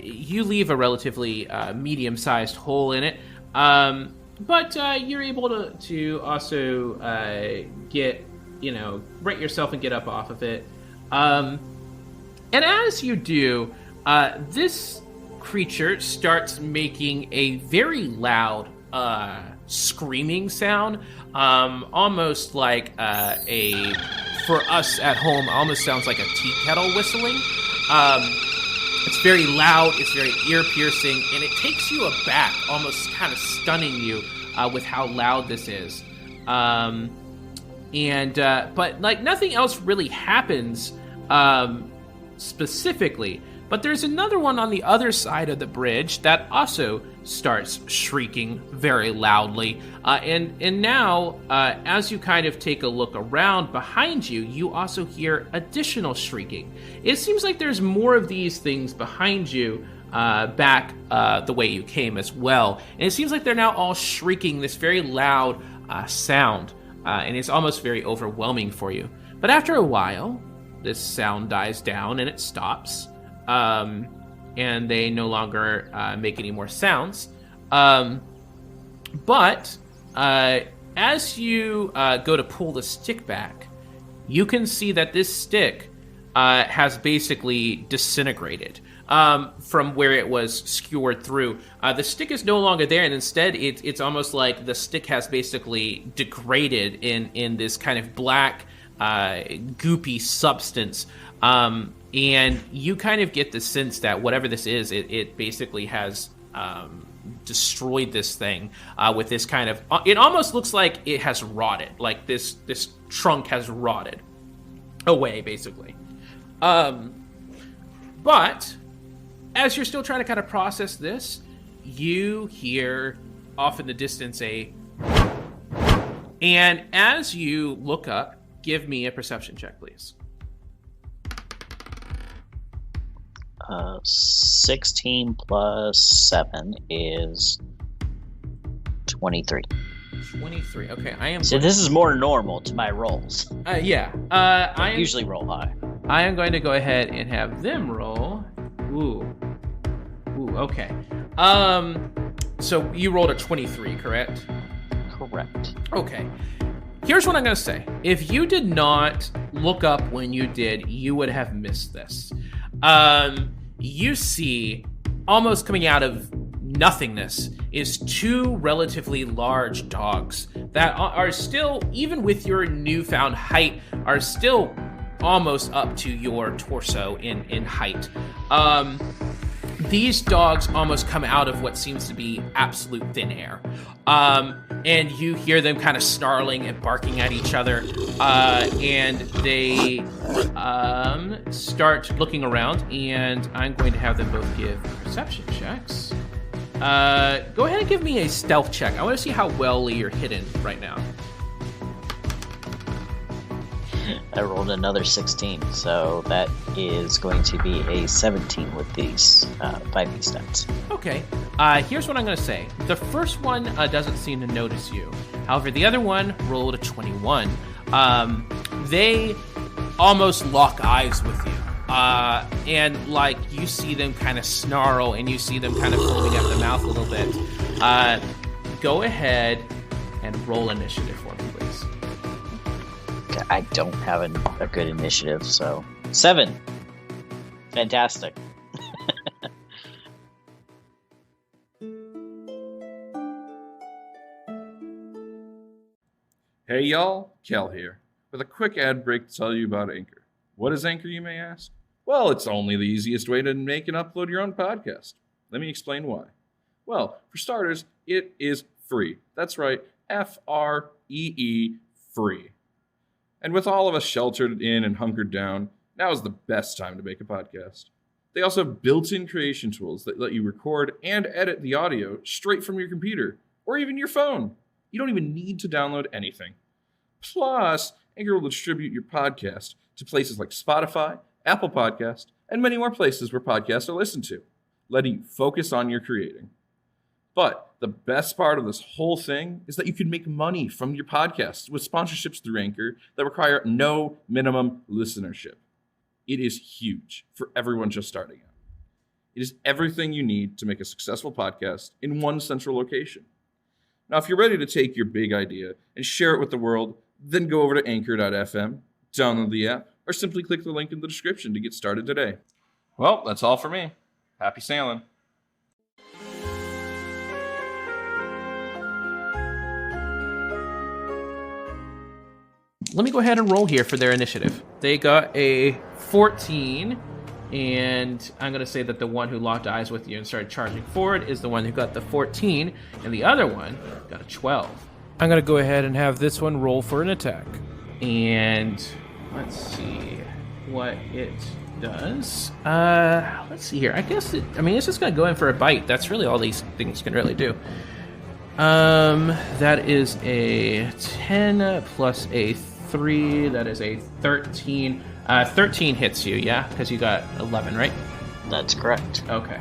you leave a relatively medium-sized hole in it. But you're able to also get, right yourself and get up off of it. And as you do, this creature starts making a very loud screaming sound, almost like for us at home, almost sounds like a tea kettle whistling. It's very loud, it's very ear-piercing, and it takes you aback, almost kind of stunning you with how loud this is. But nothing else really happens specifically. But there's another one on the other side of the bridge that also starts shrieking very loudly. And now, as you kind of take a look around behind you, you also hear additional shrieking. It seems like there's more of these things behind you back the way you came as well. And it seems like they're now all shrieking this very loud sound. And it's almost very overwhelming for you. But after a while, this sound dies down and it stops. And they no longer make any more sounds. But as you go to pull the stick back, you can see that this stick has basically disintegrated from where it was skewered through. The stick is no longer there, and instead it's almost like the stick has basically degraded in this kind of black, goopy substance. And you kind of get the sense that whatever this is, it basically has destroyed this thing with this kind of... It almost looks like it has rotted. Like this trunk has rotted away, basically. But as you're still trying to kind of process this, you hear off in the distance and as you look up, give me a perception check, please. 16 plus 7 is 23. 23. Okay, I am. So this is more normal to my rolls. Yeah. I usually roll high. I am going to go ahead and have them roll. Ooh. Okay. So you rolled a 23, correct? Correct. Okay. Here's what I'm going to say. If you did not look up when you did, you would have missed this. You see, almost coming out of nothingness is two relatively large dogs that are still, even with your newfound height, are still almost up to your torso in height. These dogs almost come out of what seems to be absolute thin air. And you hear them kind of snarling and barking at each other. And they start looking around, and I'm going to have them both give perception checks. Go ahead and give me a stealth check. I want to see how well you're hidden right now. I rolled another 16, so that is going to be a 17 with these 5e stats. Okay, here's what I'm going to say. The first one doesn't seem to notice you. However, the other one rolled a 21. They almost lock eyes with you. And, like, you see them kind of snarl, and you see them kind of foaming at the mouth a little bit. Go ahead and roll initiative for me, please. I don't have a good initiative, so 7. Fantastic. Hey y'all, Kel here, with a quick ad break to tell you about Anchor. What is Anchor, you may ask? Well, it's only the easiest way to make and upload your own podcast. Let me explain why. Well, for starters, it is free. That's right, Free, free. And with all of us sheltered in and hunkered down, now is the best time to make a podcast. They also have built-in creation tools that let you record and edit the audio straight from your computer, or even your phone. You don't even need to download anything. Plus, Anchor will distribute your podcast to places like Spotify, Apple Podcast, and many more places where podcasts are listened to, letting you focus on your creating. But the best part of this whole thing is that you can make money from your podcast with sponsorships through Anchor that require no minimum listenership. It is huge for everyone just starting out. It is everything you need to make a successful podcast in one central location. Now, if you're ready to take your big idea and share it with the world, then go over to anchor.fm, download the app, or simply click the link in the description to get started today. Well, that's all for me. Happy sailing. Let me go ahead and roll here for their initiative. They got a 14, and I'm going to say that the one who locked eyes with you and started charging forward is the one who got the 14, and the other one got a 12. I'm going to go ahead and have this one roll for an attack. And let's see what it does. Let's see here. I guess it's just going to go in for a bite. That's really all these things can really do. That is a 10 plus a 3. That is a 13. 13 hits you, yeah? Because you got 11, right? That's correct. Okay.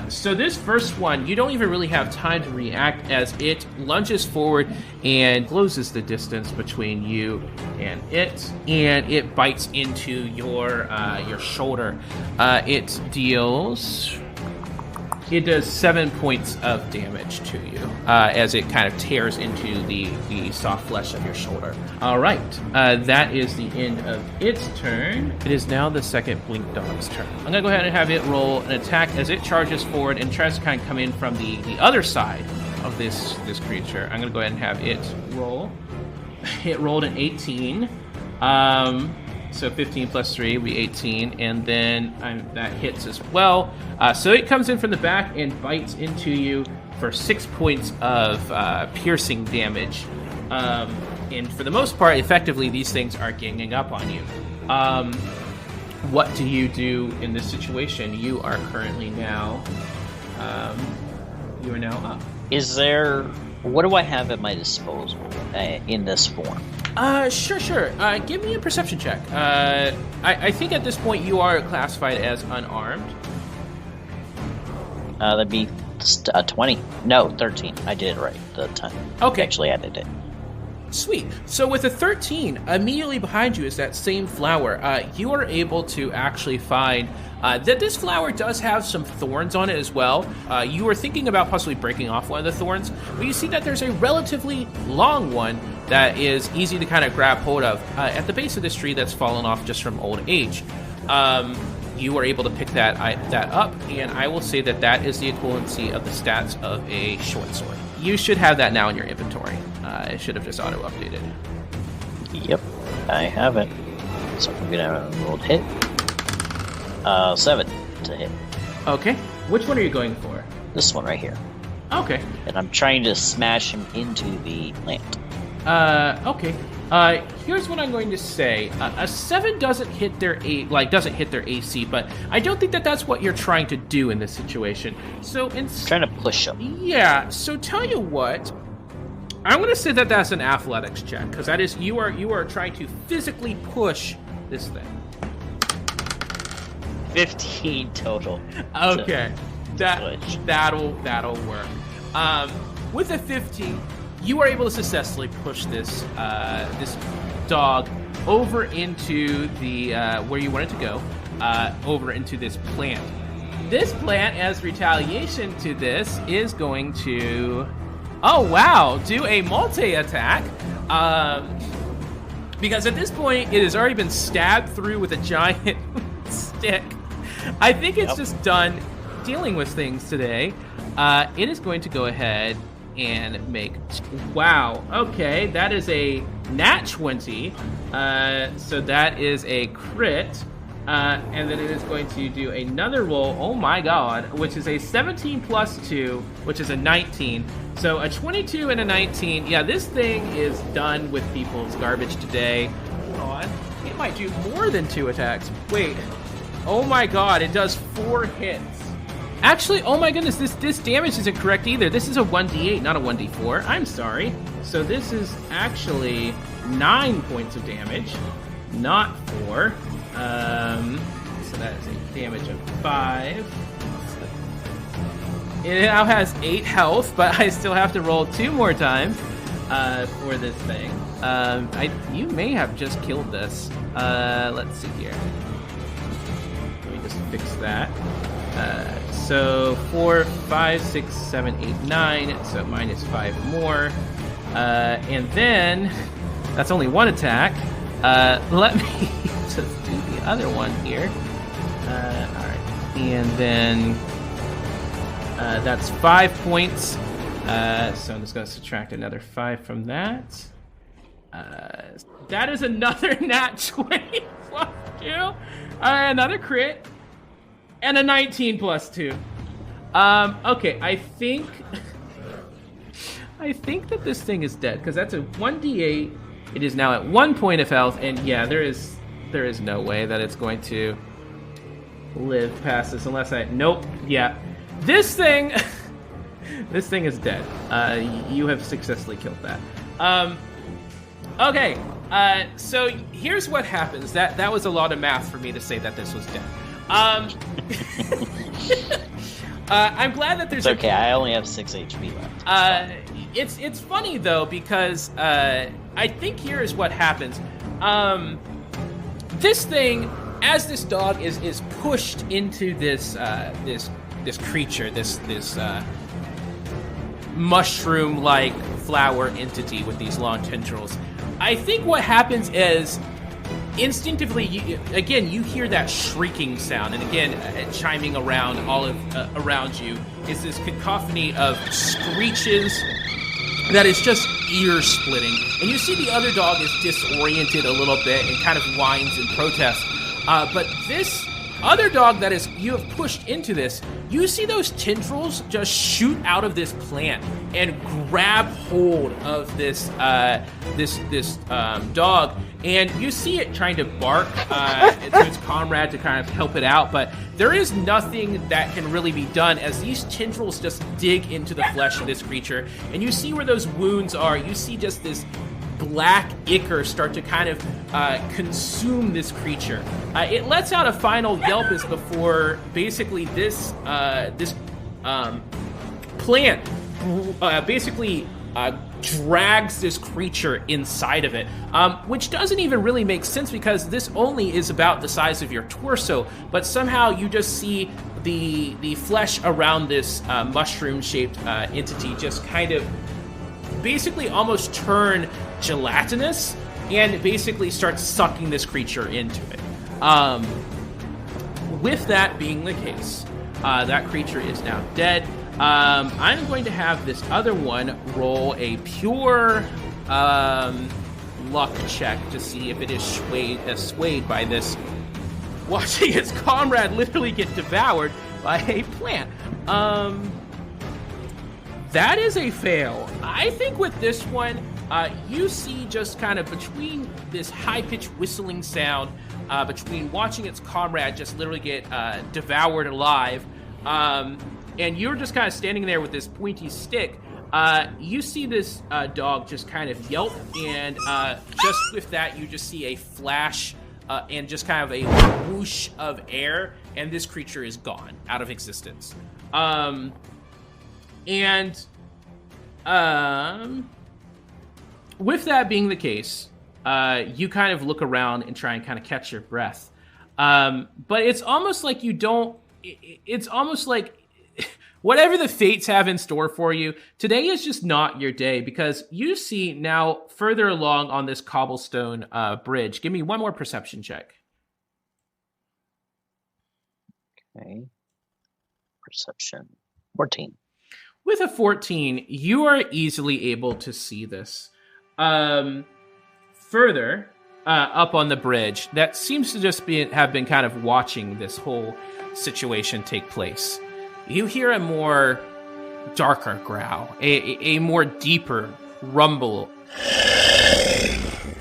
So this first one, you don't even really have time to react as it lunges forward and closes the distance between you and it bites into your shoulder. It does 7 points of damage to you as it kind of tears into the soft flesh of your shoulder. All right, that is the end of its turn. It is now the second Blink Dog's turn. I'm going to go ahead and have it roll an attack as it charges forward and tries to kind of come in from the other side of this creature. I'm going to go ahead and have it roll. It rolled an 18. So 15 plus 3 will be 18, and then that hits as well. So it comes in from the back and bites into you for 6 points of piercing damage. And for the most part, effectively, these things are ganging up on you. What do you do in this situation? You are currently now... you are now up. What do I have at my disposal in this form? Sure. Give me a perception check. I think at this point you are classified as unarmed. That'd be 20. No, 13. I did it right the time. Okay. I actually added it. Sweet. So with a 13, immediately behind you is that same flower. You are able to actually find that this flower does have some thorns on it as well. You were thinking about possibly breaking off one of the thorns, but you see that there's a relatively long one that is easy to kind of grab hold of at the base of this tree that's fallen off just from old age. You were able to pick that up, and I will say that that is the equivalency of the stats of a short sword. You should have that now in your inventory. It should have just auto-updated. Yep, I have it. So I'm gonna roll to hit. 7 to hit. Okay. Which one are you going for? This one right here. Okay. And I'm trying to smash him into the plant. Okay. Here's what I'm going to say. A 7 doesn't hit their AC, but I don't think that that's what you're trying to do in this situation. So I'm trying to push him. Yeah. So tell you what, I'm going to say that that's an athletics check, because that is you are trying to physically push this thing. 15 total. Okay. That'll work. With a 15, you are able to successfully push this dog over into the where you want it to go, over into this plant. This plant, as retaliation to this, is going to, do a multi-attack. Because at this point, it has already been stabbed through with a giant stick. I think it's just done dealing with things today. It is going to go ahead and make... Wow. Okay, that is a nat 20. So that is a crit. And then it is going to do another roll, oh my god, which is a 17 plus 2, which is a 19. So a 22 and a 19. Yeah, this thing is done with people's garbage today. Hold on. It might do more than 2 attacks. Wait. Oh my god, it does 4 hits. Actually, oh my goodness, this damage isn't correct either. This is a 1d8, not a 1d4. I'm sorry. So this is actually 9 points of damage, not 4. So that is a damage of 5. It now has 8 health, but I still have to roll 2 more times for this thing. You may have just killed this. Let's see here. Let me just fix that. So 4, 5, 6, 7, 8, 9. So minus 5 more. And then that's only 1 attack. Let me just do the other one here. All right. And then that's 5 points. So I'm just going to subtract another 5 from that. That is another nat 20 plus 2. Another crit. And a 19 plus 2. Okay, I think that this thing is dead, because that's a 1d8. It is now at 1 point of health, and yeah, there is no way that it's going to live past this unless nope, yeah. This thing is dead. You have successfully killed that. Okay, so here's what happens. That was a lot of math for me to say that this was dead. I'm glad that there's... It's okay, I only have 6 HP left. It's funny, though, because I think here is what happens. This thing, as this dog is pushed into this creature, this mushroom-like flower entity with these long tendrils, I think what happens is instinctively, you hear that shrieking sound, and again, chiming around all of around you is this cacophony of screeches that is just ear-splitting. And you see the other dog is disoriented a little bit and kind of whines in protest. But this other dog that is you have pushed into this, you see those tendrils just shoot out of this plant and grab hold of this dog, and you see it trying to bark to its comrade to kind of help it out, but there is nothing that can really be done as these tendrils just dig into the flesh of this creature, and you see where those wounds are. You see just this black ichor start to kind of consume this creature. It lets out a final yelp as before basically this plant basically drags this creature inside of it, which doesn't even really make sense because this only is about the size of your torso, but somehow you just see the flesh around this mushroom-shaped entity just kind of basically almost turn gelatinous and basically start sucking this creature into it. With that being the case, that creature is now dead. I'm going to have this other one roll a pure luck check to see if it is swayed by this, watching its comrade literally get devoured by a plant. That is a fail. I think with this one, you see just kind of between this high-pitched whistling sound, between watching its comrade just literally get devoured alive, and you're just kind of standing there with this pointy stick, you see this dog just kind of yelp, and just with that, you just see a flash and just kind of a whoosh of air, and this creature is gone, out of existence. With that being the case, you kind of look around and try and kind of catch your breath. But it's almost like you don't... It's almost like whatever the fates have in store for you, today is just not your day, because you see now further along on this cobblestone bridge. Give me one more perception check. Okay. Perception. 14. With a 14, you are easily able to see this. Further up on the bridge, that seems to just have been kind of watching this whole situation take place. You hear a more darker growl, a more deeper rumble.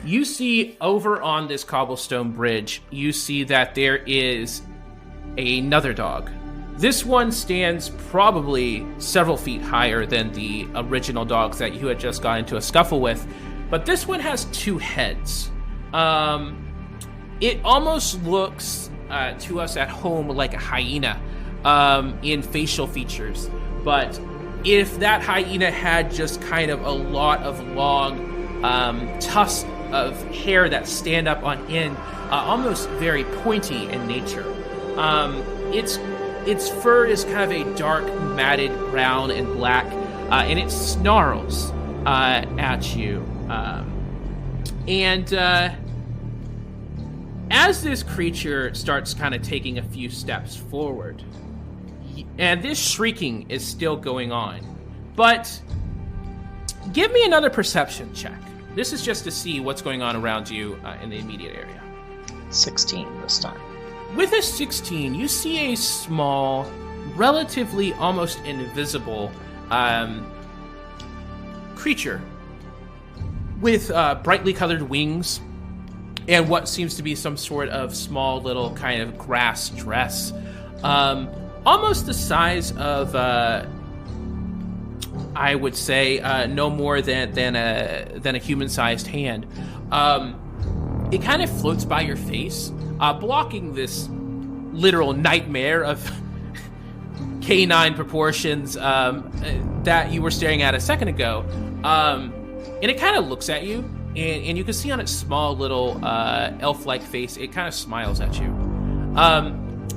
You see over on this cobblestone bridge, you see that there is another dog. This one stands probably several feet higher than the original dogs that you had just got into a scuffle with, but this one has two heads. It almost looks to us at home like a hyena in facial features, but if that hyena had just kind of a lot of long tufts of hair that stand up on end, almost very pointy in nature. Its fur is kind of a dark, matted brown and black, and it snarls at you. As this creature starts kind of taking a few steps forward, and this shrieking is still going on, but give me another perception check. This is just to see what's going on around you in the immediate area. 16 this time. With a 16, you see a small, relatively almost invisible creature with brightly colored wings and what seems to be some sort of small little kind of grass dress. Almost the size of, I would say, no more than a human-sized hand. It kind of floats by your face, blocking this literal nightmare of canine proportions that you were staring at a second ago. And it kind of looks at you, and you can see on its small little elf-like face, it kind of smiles at you.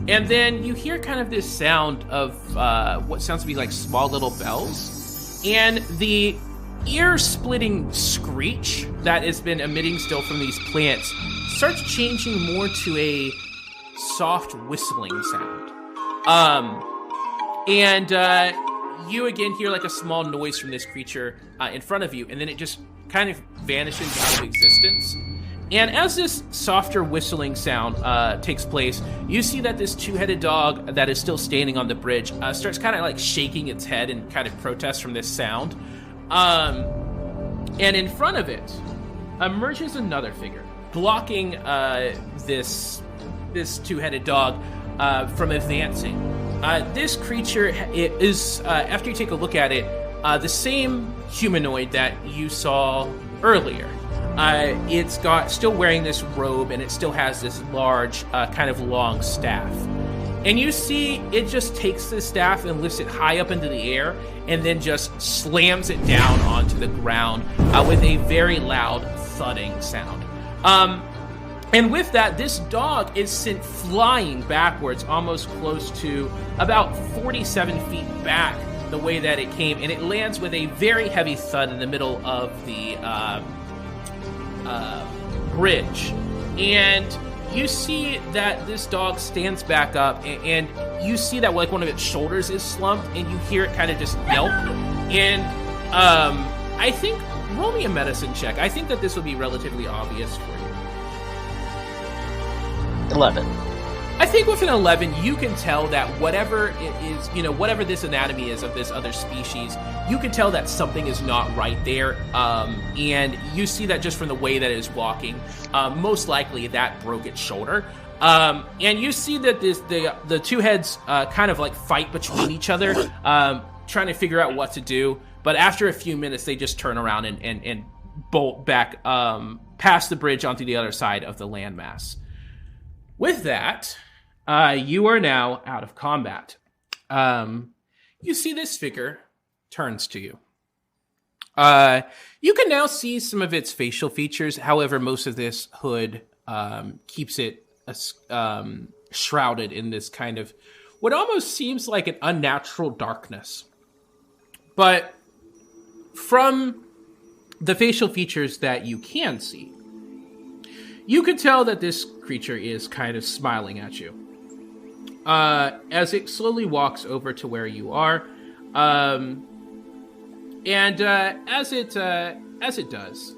And then you hear kind of this sound of what sounds to be like small little bells, and the ear-splitting screech that has been emitting still from these plants starts changing more to a soft whistling sound. And you again hear like a small noise from this creature in front of you, and then it just kind of vanishes out of existence. And as this softer whistling sound takes place, you see that this two-headed dog that is still standing on the bridge starts kind of like shaking its head and kind of protests from this sound. And in front of it emerges another figure, blocking this two-headed dog from advancing. This creature is, after you take a look at it, the same humanoid that you saw earlier. It's got still wearing this robe, and it still has this large, kind of long staff. And you see it just takes the staff and lifts it high up into the air and then just slams it down onto the ground with a very loud thudding sound. And with that, this dog is sent flying backwards, almost close to about 47 feet back the way that it came, and it lands with a very heavy thud in the middle of the bridge. And you see that this dog stands back up, and you see that like one of its shoulders is slumped, and you hear it kind of just yelp. And I think, roll me a medicine check. I think that this will be relatively obvious for you. 11. I think with an 11, you can tell that whatever it is, whatever this anatomy is of this other species, you can tell that something is not right there. And you see that just from the way that it is walking. Most likely that broke its shoulder. And you see that the two heads kind of like fight between each other, trying to figure out what to do. But after a few minutes, they just turn around and bolt back past the bridge onto the other side of the landmass. With that, you are now out of combat. You see this figure turns to you. You can now see some of its facial features. However, most of this hood keeps it shrouded in this kind of what almost seems like an unnatural darkness. But from the facial features that you can see, you can tell that this creature is kind of smiling at you. As it slowly walks over to where you are, and as it does,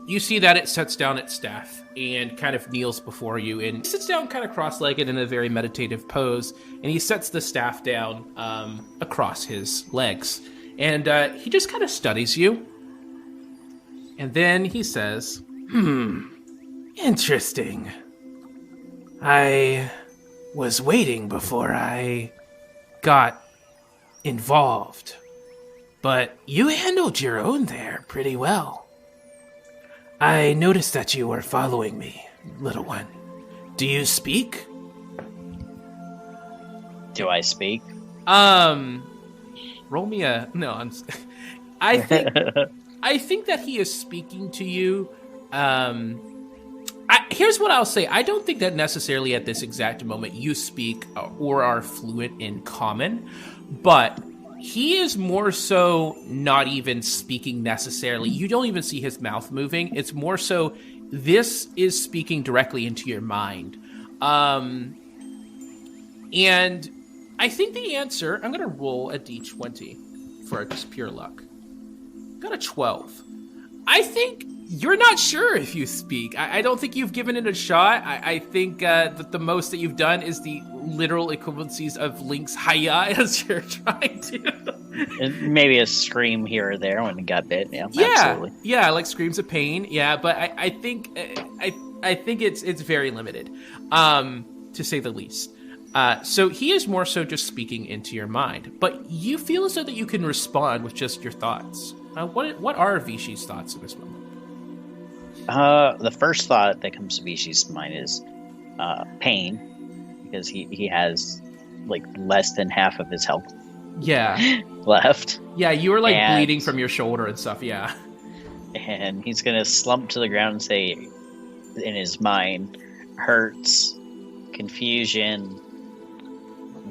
you see that it sets down its staff and kind of kneels before you, and he sits down kind of cross-legged in a very meditative pose, and he sets the staff down across his legs, and he just kind of studies you. And then he says, Interesting. I was waiting before I got involved, but you handled your own there pretty well. I noticed that you were following me, little one. Do you speak? Do I speak? Roll me a... No, I think that he is speaking to you. Here's what I'll say. I don't think that necessarily at this exact moment you speak or are fluent in common, but he is more so not even speaking necessarily. You don't even see his mouth moving. It's more so this is speaking directly into your mind. And I think the answer, I'm going to roll a d20 for just pure luck. Got a 12. I think you're not sure if you speak. I don't think you've given it a shot. I think that the most that you've done is the literal equivalencies of Link's Hiya as you're trying to. Maybe a scream here or there when it got bit. Yeah, absolutely. Yeah, like screams of pain. Yeah, but I think it's very limited, to say the least. So he is more so just speaking into your mind, but you feel as though that you can respond with just your thoughts. What are Hvishi's thoughts in this moment? The first thought that comes to Hvishi's mind is pain, because he has like less than half of his health. Yeah, left. Yeah, you were like bleeding from your shoulder and stuff. Yeah, and he's gonna slump to the ground and say, in his mind, hurts, confusion,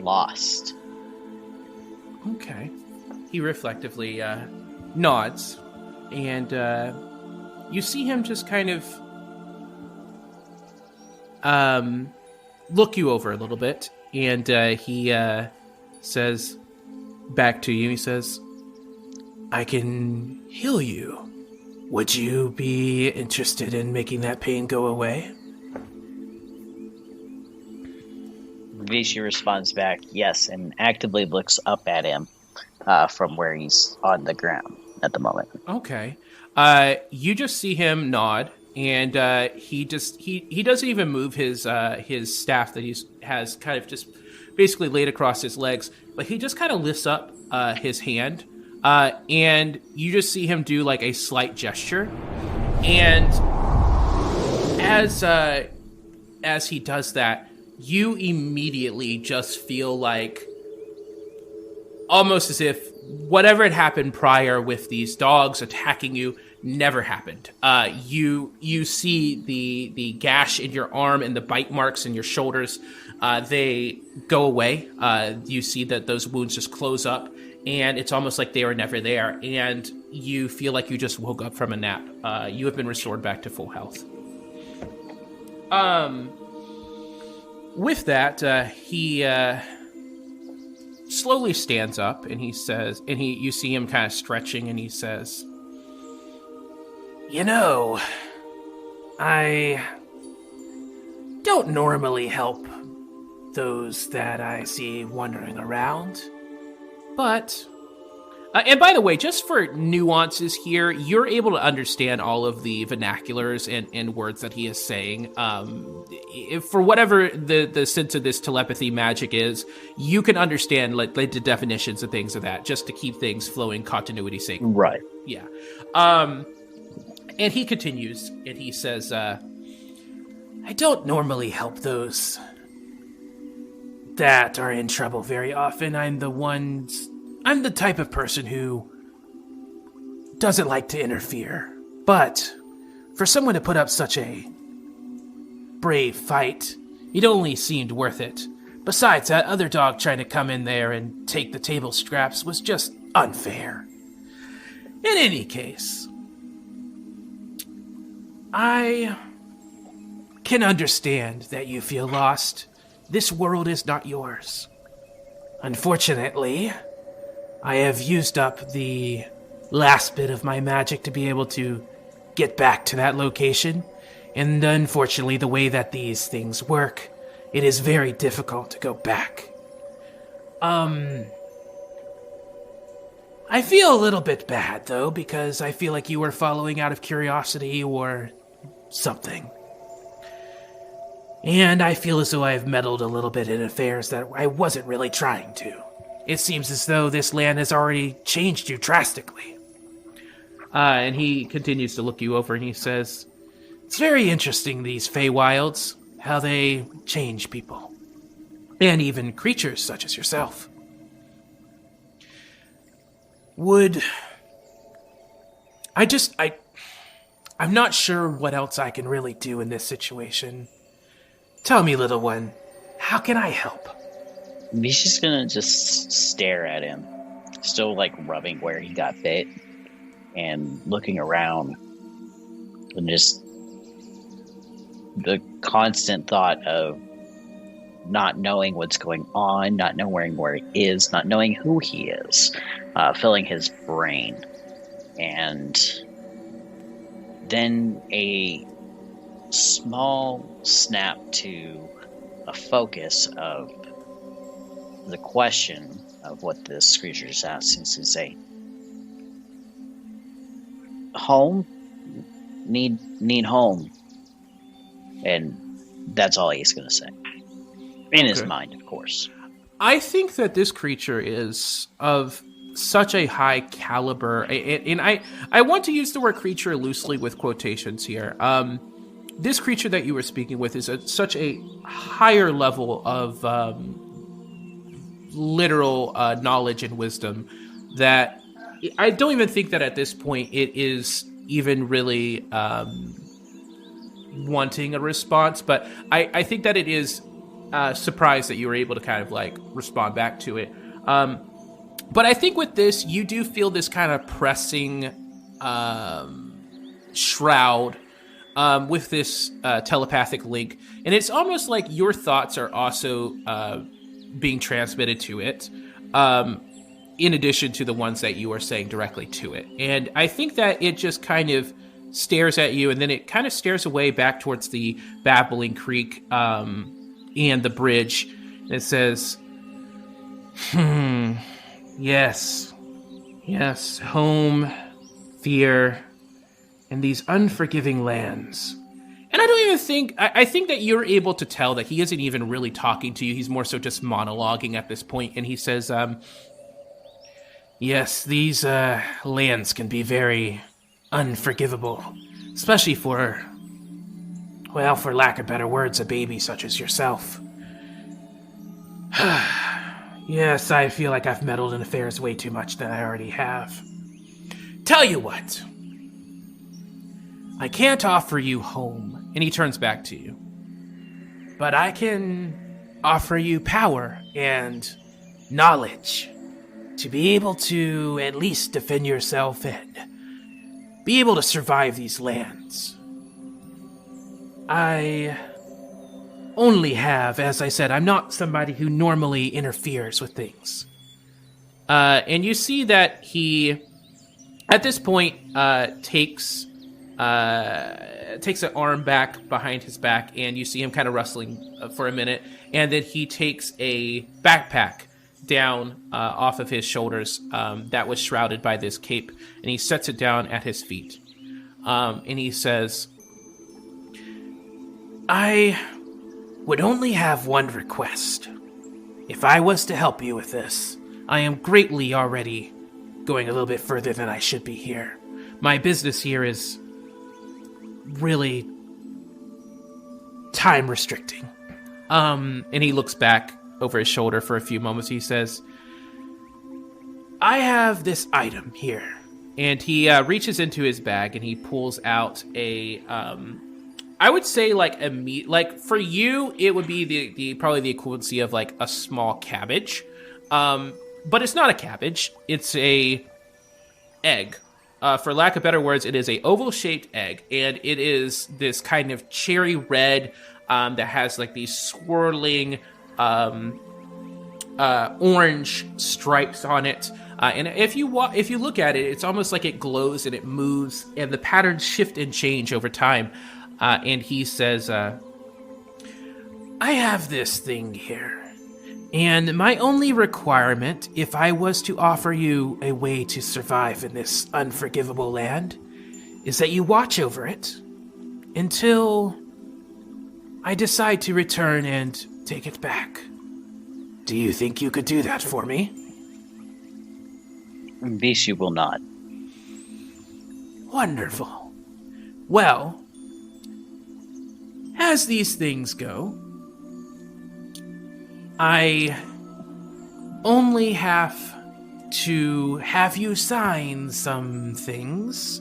lost. Okay. He reflectively nods, and you see him just kind of look you over a little bit, and he says back to you, he says, I can heal you. Would you be interested in making that pain go away? Hvishi responds back, yes, and actively looks up at him from where he's on the ground at the moment. Okay. You just see him nod, and he doesn't even move his staff that he has kind of just basically laid across his legs, but he just kind of lifts up his hand, and you just see him do like a slight gesture, and as he does that, you immediately just feel like almost as if whatever had happened prior with these dogs attacking you never happened. You see the gash in your arm and the bite marks in your shoulders. They go away. You see that those wounds just close up, and it's almost like they were never there. And you feel like you just woke up from a nap. You have been restored back to full health. With that, he slowly stands up, and he says, and you see him kind of stretching, and he says, "You know, I don't normally help those that I see wandering around, but..." and by the way, just for nuances here, you're able to understand all of the vernaculars and words that he is saying. For whatever the sense of this telepathy magic is, you can understand like the definitions and things of that, just to keep things flowing continuity sake. Right. Yeah. And he continues, and he says, I don't normally help those that are in trouble very often. I'm the type of person who doesn't like to interfere. But for someone to put up such a brave fight, it only seemed worth it. Besides, that other dog trying to come in there and take the table scraps was just unfair. In any case, I can understand that you feel lost. This world is not yours. Unfortunately, I have used up the last bit of my magic to be able to get back to that location, and unfortunately, the way that these things work, it is very difficult to go back. I feel a little bit bad, though, because I feel like you were following out of curiosity or something. And I feel as though I have meddled a little bit in affairs that I wasn't really trying to. It seems as though this land has already changed you drastically. And he continues to look you over, and he says, It's very interesting, these Feywilds, how they change people. And even creatures such as yourself. I'm not sure what else I can really do in this situation. Tell me, little one, how can I help? Hvishi's gonna just stare at him, still like rubbing where he got bit and looking around, and just the constant thought of not knowing what's going on, not knowing where he is, not knowing who he is, filling his brain. And then a small snap to a focus of the question of what this creature is asking to say. Home? Need home. And that's all he's going to say. In his mind, of course. I think that this creature is of such a high caliber, and I want to use the word creature loosely with quotations here. This creature that you were speaking with is at such a higher level of literal knowledge and wisdom that I don't even think that at this point it is even really wanting a response, but I think that it is surprised that you were able to kind of like respond back to it. But I think with this, you do feel this kind of pressing shroud with this telepathic link. And it's almost like your thoughts are also being transmitted to it, in addition to the ones that you are saying directly to it. And I think that it just kind of stares at you, and then it kind of stares away back towards the babbling creek and the bridge. And it says, yes, home, fear, and these unforgiving lands. And I don't even think, I think that you're able to tell that he isn't even really talking to you. He's more so just monologuing at this point. And he says, yes, these lands can be very unforgivable, especially for, well, for lack of better words, a baby such as yourself. Yes, I feel like I've meddled in affairs way too much than I already have. Tell you what. I can't offer you home. And he turns back to you. But I can offer you power and knowledge to be able to at least defend yourself and be able to survive these lands. I only have, as I said, I'm not somebody who normally interferes with things. And you see that he, at this point, takes an arm back behind his back, and you see him kind of rustling for a minute, and then he takes a backpack down off of his shoulders that was shrouded by this cape, and he sets it down at his feet. And he says, I would only have one request. If I was to help you with this, I am greatly already going a little bit further than I should be here. My business here is really time restricting. And he looks back over his shoulder for a few moments. He says, I have this item here. and he reaches into his bag and he pulls out a, I would say like a meat, like for you, it would be the probably the equivalency of like a small cabbage. But it's not a cabbage. It's a egg. For lack of better words, it is a oval-shaped egg, and it is this kind of cherry red that has like these swirling orange stripes on it. And if you look at it, it's almost like it glows and it moves, and the patterns shift and change over time. And he says, I have this thing here. And my only requirement, if I was to offer you a way to survive in this unforgivable land, is that you watch over it until I decide to return and take it back. Do you think you could do that for me? Hvishi will not. Wonderful. Well, as these things go, I only have to have you sign some things.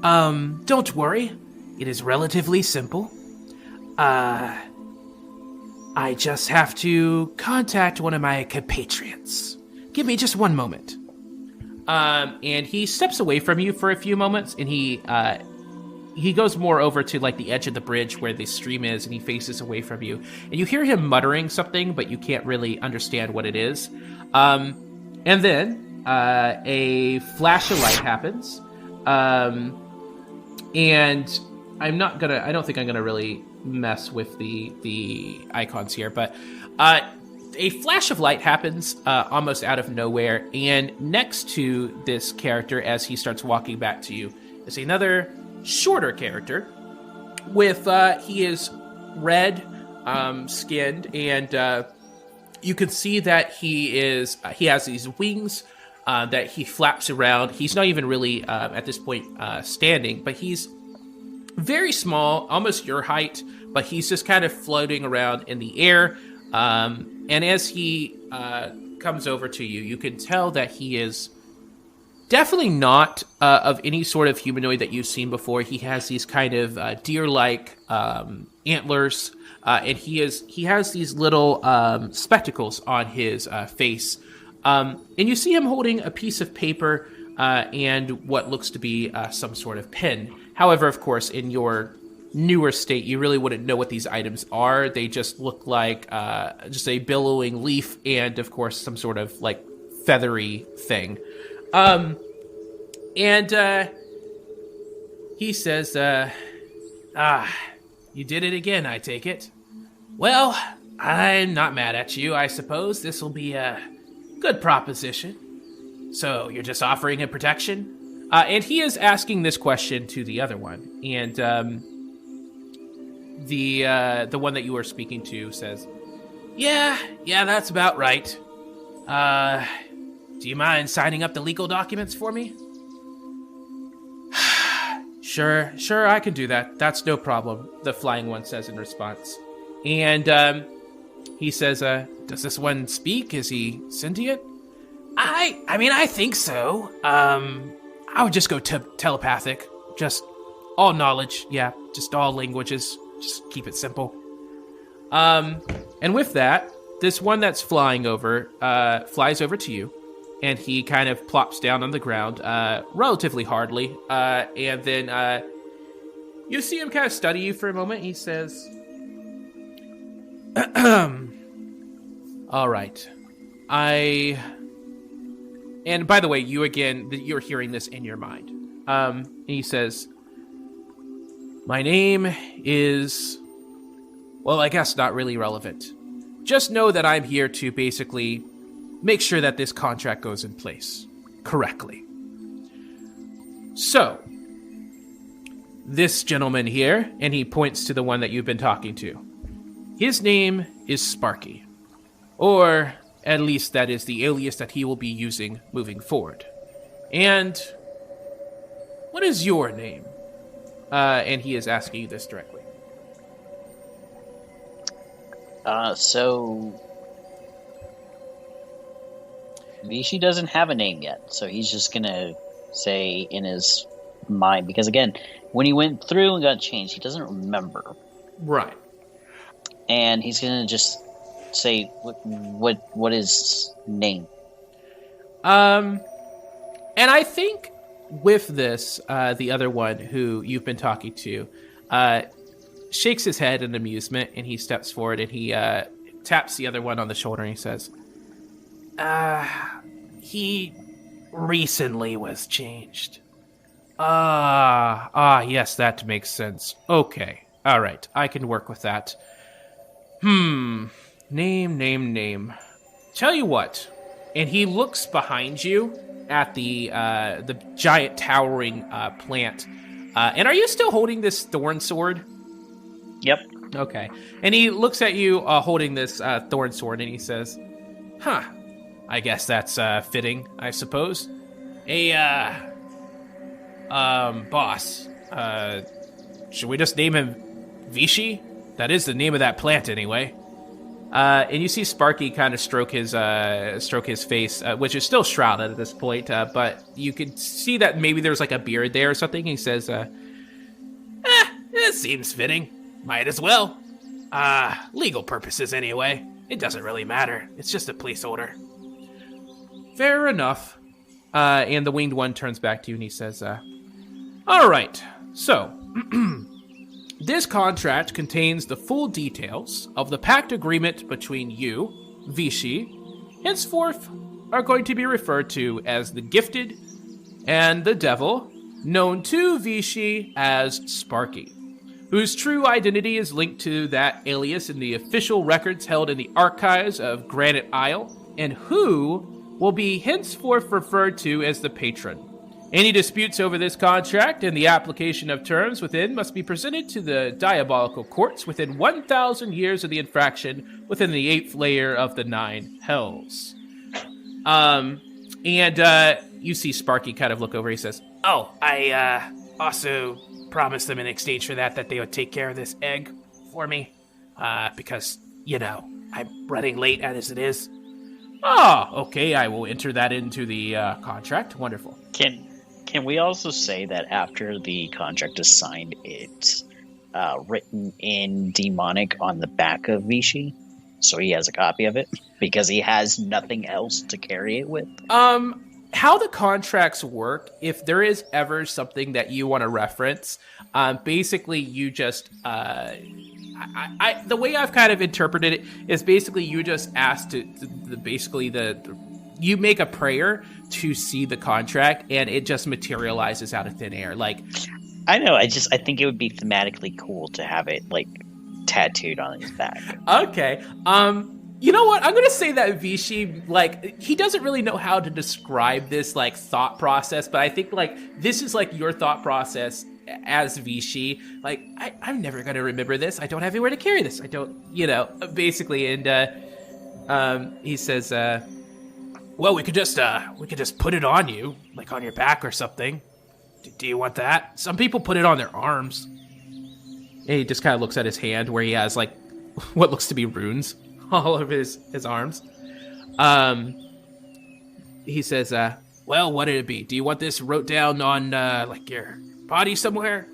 Don't worry. It is relatively simple. I just have to contact one of my compatriots. Give me just one moment. and he steps away from you for a few moments, and he goes more over to like the edge of the bridge where the stream is, and he faces away from you. And you hear him muttering something, but you can't really understand what it is. And then a flash of light happens. And I don't think I'm gonna really mess with the icons here, but a flash of light happens almost out of nowhere, and next to this character, as he starts walking back to you, is another shorter character with he is red skinned, and you can see that he has these wings that he flaps around. He's not even really at this point standing, but he's very small, almost your height, but he's just kind of floating around in the air. And as he comes over to you, you can tell that he is definitely not of any sort of humanoid that you've seen before. He has these kind of deer-like antlers, and he has these little spectacles on his face. And you see him holding a piece of paper and what looks to be some sort of pen. However, of course, in your newer state, you really wouldn't know what these items are. They just look like just a billowing leaf and, of course, some sort of like feathery thing. And he says, you did it again, I take it. Well, I'm not mad at you. I suppose this will be a good proposition. So you're just offering him protection? And he is asking this question to the other one. And the one that you were speaking to says, Yeah, that's about right. Do you mind signing up the legal documents for me? Sure, I can do that. That's no problem, the flying one says in response. And he says, does this one speak? Is he sentient? I mean, I think so. I would just go telepathic. Just all knowledge. Yeah, just all languages. Just keep it simple. And with that, this one that's flying over flies over to you, and he kind of plops down on the ground relatively hardly. And then you see him kind of study you for a moment. He says, all right. And by the way, you're hearing this in your mind. And he says, my name is, well, I guess not really relevant. Just know that I'm here to basically make sure that this contract goes in place correctly. So, this gentleman here, and he points to the one that you've been talking to, his name is Sparky. Or, at least that is the alias that he will be using moving forward. And what is your name? And he is asking you this directly. So Hvishi doesn't have a name yet, so he's just gonna say in his mind, because again, when he went through and got changed, he doesn't remember. Right. And he's gonna just say what is name. And I think with this, the other one who you've been talking to, shakes his head in amusement, and he steps forward and he taps the other one on the shoulder and he says, He recently was changed. yes, that makes sense. Okay, all right, I can work with that. Name. Tell you what, and he looks behind you at the giant towering plant. And are you still holding this thorn sword? Yep. Okay. And he looks at you holding this thorn sword, and he says, I guess that's fitting, I suppose. Boss, should we just name him Hvishi? That is the name of that plant, anyway. And you see Sparky kind of stroke his face, which is still shrouded at this point, but you can see that maybe there's like a beard there or something. He says, It seems fitting. Might as well. Legal purposes anyway. It doesn't really matter. It's just a placeholder. fair enough. And the winged one turns back to you and he says, all right, so this contract contains the full details of the pact agreement between you, Hvishi, henceforth are going to be referred to as the Gifted, and the Devil, known to Hvishi as Sparky, whose true identity is linked to that alias in the official records held in the archives of Granite Isle, and who will be henceforth referred to as the Patron. Any disputes over this contract and the application of terms within must be presented to the diabolical courts within 1,000 years of the infraction within the 8th layer of the 9 hells. You see Sparky kind of look over. He says, Oh, I also promised them in exchange for that they would take care of this egg for me. Because, I'm running late as it is. okay, I will enter that into the contract. Wonderful. Can we also say that after the contract is signed, it's written in demonic on the back of Hvishi, so he has a copy of it because he has nothing else to carry it with? How the contracts work, if there is ever something that you want to reference, basically you just the way I've kind of interpreted it is basically you just ask you make a prayer to see the contract, and it just materializes out of thin air. Like, I know. I think it would be thematically cool to have it like tattooed on his back. Okay. You know what? I'm gonna say that Hvishi, he doesn't really know how to describe this thought process, but I think this is your thought process as Hvishi. I'm never gonna remember this. I don't have anywhere to carry this. I don't, basically. And he says, well, we could just put it on you, on your back or something. Do you want that? Some people put it on their arms. And he just kind of looks at his hand where he has what looks to be runes all of his arms. He says, well, what did it be? Do you want this wrote down on, like, your body somewhere?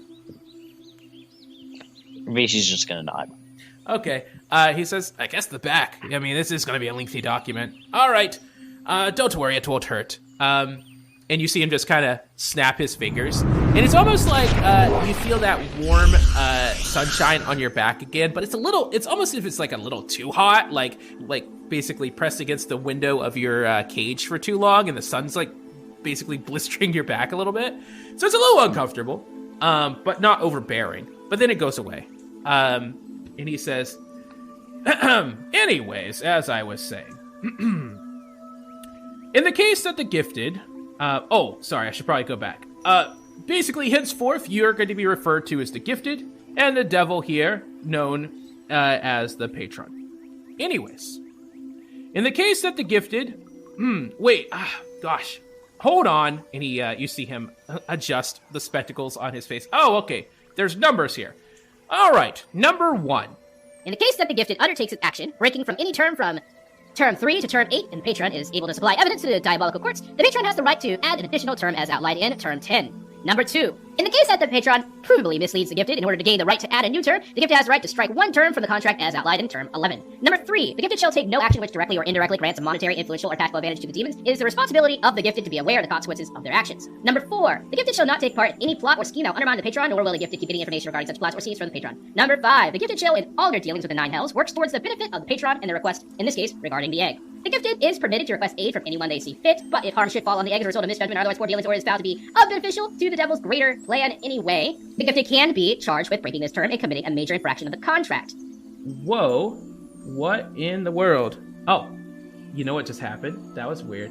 Hvishi's just gonna nod. Okay. He says, I guess the back. I mean, this is going to be a lengthy document. All right. Don't worry, it won't hurt. And you see him just kind of snap his fingers. And it's almost like you feel that warm sunshine on your back again, but it's almost as if it's like a little too hot, like basically pressed against the window of your cage for too long, and the sun's like basically blistering your back a little bit. So it's a little uncomfortable, but not overbearing. But then it goes away. And he says, anyways, as I was saying, in the case that the gifted, I should probably go back. Basically, henceforth, you're going to be referred to as the gifted, and the devil here known as the patron. Anyways, in the case that the gifted, hold on. And you see him adjust the spectacles on his face. Oh, okay, there's numbers here. All right, number 1. In the case that the gifted undertakes an action, breaking from any term from term 3 to term 8, and the patron is able to supply evidence to the diabolical courts, the patron has the right to add an additional term as outlined in term 10. Number 2. In the case that the patron provably misleads the gifted in order to gain the right to add a new term, the gifted has the right to strike one term from the contract as outlined in term 11. Number 3. The gifted shall take no action which directly or indirectly grants a monetary, influential, or tactical advantage to the demons. It is the responsibility of the gifted to be aware of the consequences of their actions. Number 4. The gifted shall not take part in any plot or scheme that will undermine the patron, nor will the gifted keep any information regarding such plots or schemes from the patron. Number 5. The gifted shall, in all their dealings with the 9 hells, works towards the benefit of the patron and the request, in this case, regarding the egg. The gifted is permitted to request aid from anyone they see fit, but if harm should fall on the egg as a result of misjudgment or otherwise poor dealings, or is found to be unbeneficial to the devil's greater plan anyway, the gifted can be charged with breaking this term and committing a major infraction of the contract. Whoa, what in the world? Oh, you know what just happened? That was weird.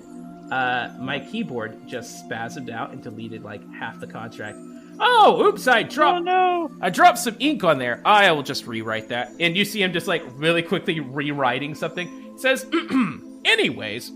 My keyboard just spasmed out and deleted like half the contract. Oh, oops, I dropped some ink on there. I will just rewrite that. And you see him just like really quickly rewriting something. It says, anyways.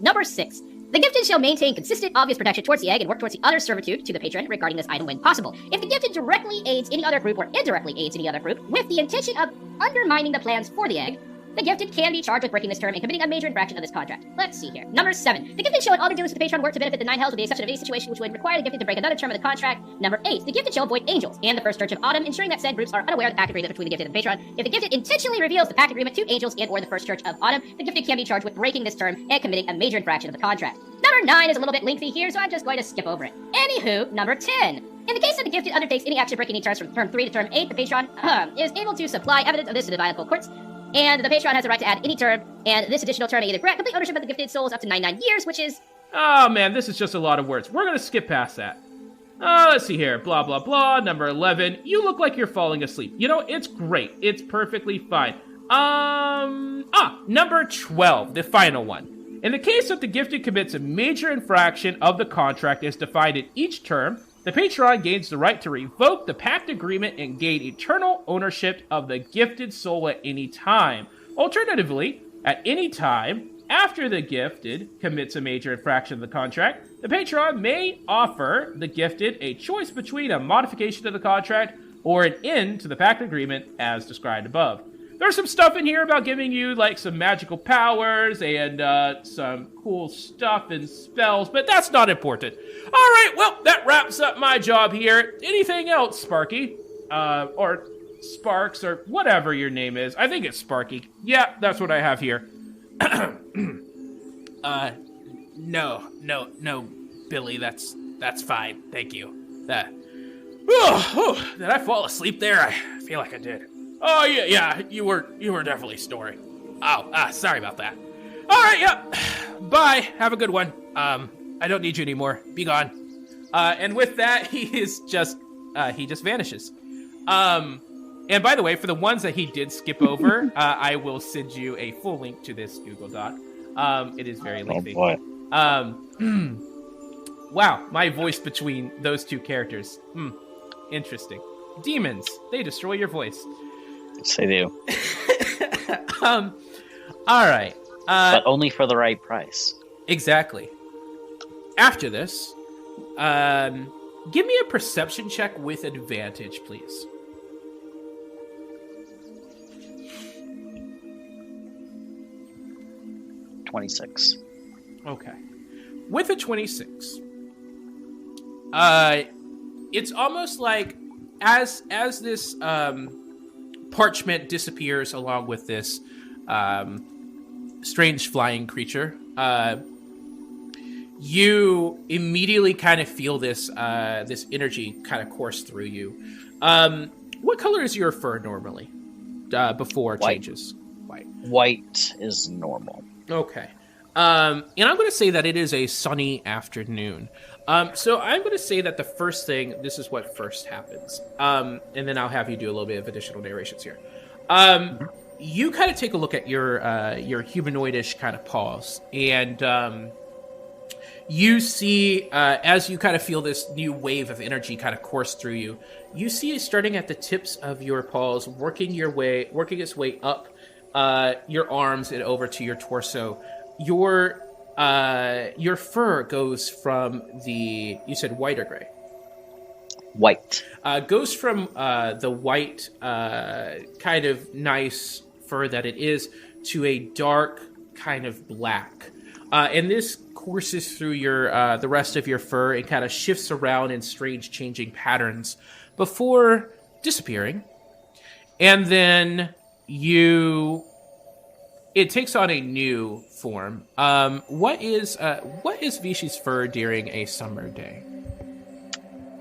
Number 6. The gifted shall maintain consistent, obvious protection towards the egg and work towards the utter servitude to the patron regarding this item when possible. If the gifted directly aids any other group or indirectly aids any other group with the intention of undermining the plans for the egg, the gifted can be charged with breaking this term and committing a major infraction of this contract. Let's see here. Number 7. The gifted shall in all their dealings with the patron work to benefit the 9 hells with the exception of any situation which would require the gifted to break another term of the contract. Number 8. The gifted shall avoid angels and the first church of autumn, ensuring that said groups are unaware of the pact agreement between the gifted and the patron. If the gifted intentionally reveals the pact agreement to angels and or the first church of autumn, the gifted can be charged with breaking this term and committing a major infraction of the contract. Number 9 is a little bit lengthy here, so I'm just going to skip over it. Anywho, number 10. In the case that the gifted undertakes any action breaking any terms from term 3 to term 8, the patron is able to supply evidence of this to the diabolical courts, and the patron has the right to add any term, and this additional term may either grant complete ownership of the gifted souls up to 99 years, which is... Oh man, this is just a lot of words. We're going to skip past that. Let's see here. Blah, blah, blah. Number 11. You look like you're falling asleep. You know, it's great. It's perfectly fine. Number 12. The final one. In the case that the gifted commits a major infraction of the contract as defined in each term, the patron gains the right to revoke the pact agreement and gain eternal ownership of the gifted soul at any time. Alternatively, at any time after the gifted commits a major infraction of the contract, the patron may offer the gifted a choice between a modification of the contract or an end to the pact agreement as described above. There's some stuff in here about giving you like some magical powers and some cool stuff and spells, but that's not important. All right, well, that wraps up my job here. Anything else, Sparky? Or Sparks, or whatever your name is. I think it's Sparky. Yeah, that's what I have here. No, Billy, that's fine. Thank you. Did I fall asleep there? I feel like I did. Oh, yeah, you were definitely snoring. Oh, sorry about that. All right, yeah. Bye. Have a good one. I don't need you anymore. Be gone. And with that, he just vanishes. And by the way, for the ones that he did skip over, I will send you a full link to this Google Doc. It is very lengthy. Oh boy. Wow, my voice between those two characters. Interesting. Demons, they destroy your voice. Yes, they do. All right. But only for the right price. Exactly. After this, give me a perception check with advantage, please. 26. Okay. With a 26, it's almost like as this parchment disappears along with this strange flying creature, you immediately kind of feel this energy kind of course through you. What color is your fur normally before White. changes? White. White is normal. Okay. And I'm going to say that it is a sunny afternoon. So I'm going to say that the first thing, this is what first happens. And then I'll have you do a little bit of additional narrations here. You kind of take a look at your humanoidish kind of paws, and you see, as you kind of feel this new wave of energy kind of course through you, you see starting at the tips of your paws, working its way up your arms and over to your torso. Your fur goes from you said white or gray? White. Goes from the white kind of nice fur that it is to a dark kind of black. And this courses through the rest of your fur and kind of shifts around in strange changing patterns before disappearing. And then it takes on a new form. What is Hvishi's fur during a summer day?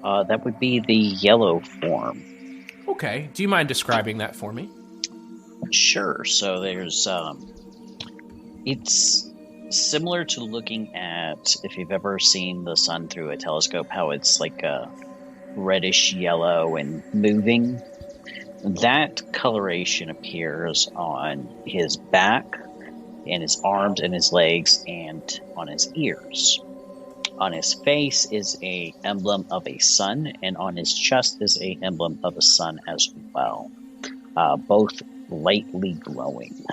That would be the yellow form. Okay. Do you mind describing that for me? Sure. So there's it's similar to looking at, if you've ever seen the sun through a telescope, how it's like a reddish yellow and moving. That coloration appears on his back, and his arms and his legs, and on his ears. On his face is a emblem of a sun, and on his chest is a emblem of a sun as well. Both lightly glowing.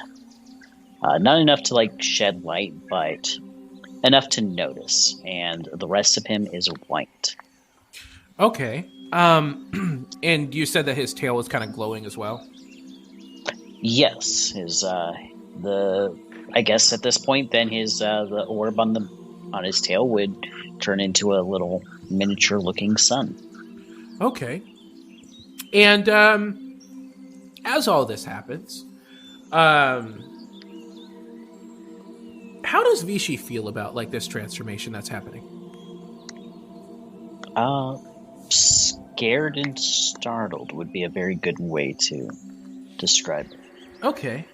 Not enough to shed light, but enough to notice. And the rest of him is white. Okay. And you said that his tail was kind of glowing as well? Yes, his I guess at this point, then the orb on his tail would turn into a little miniature-looking sun. Okay. And as all this happens, how does Hvishi feel about this transformation that's happening? Scared and startled would be a very good way to describe it. Okay.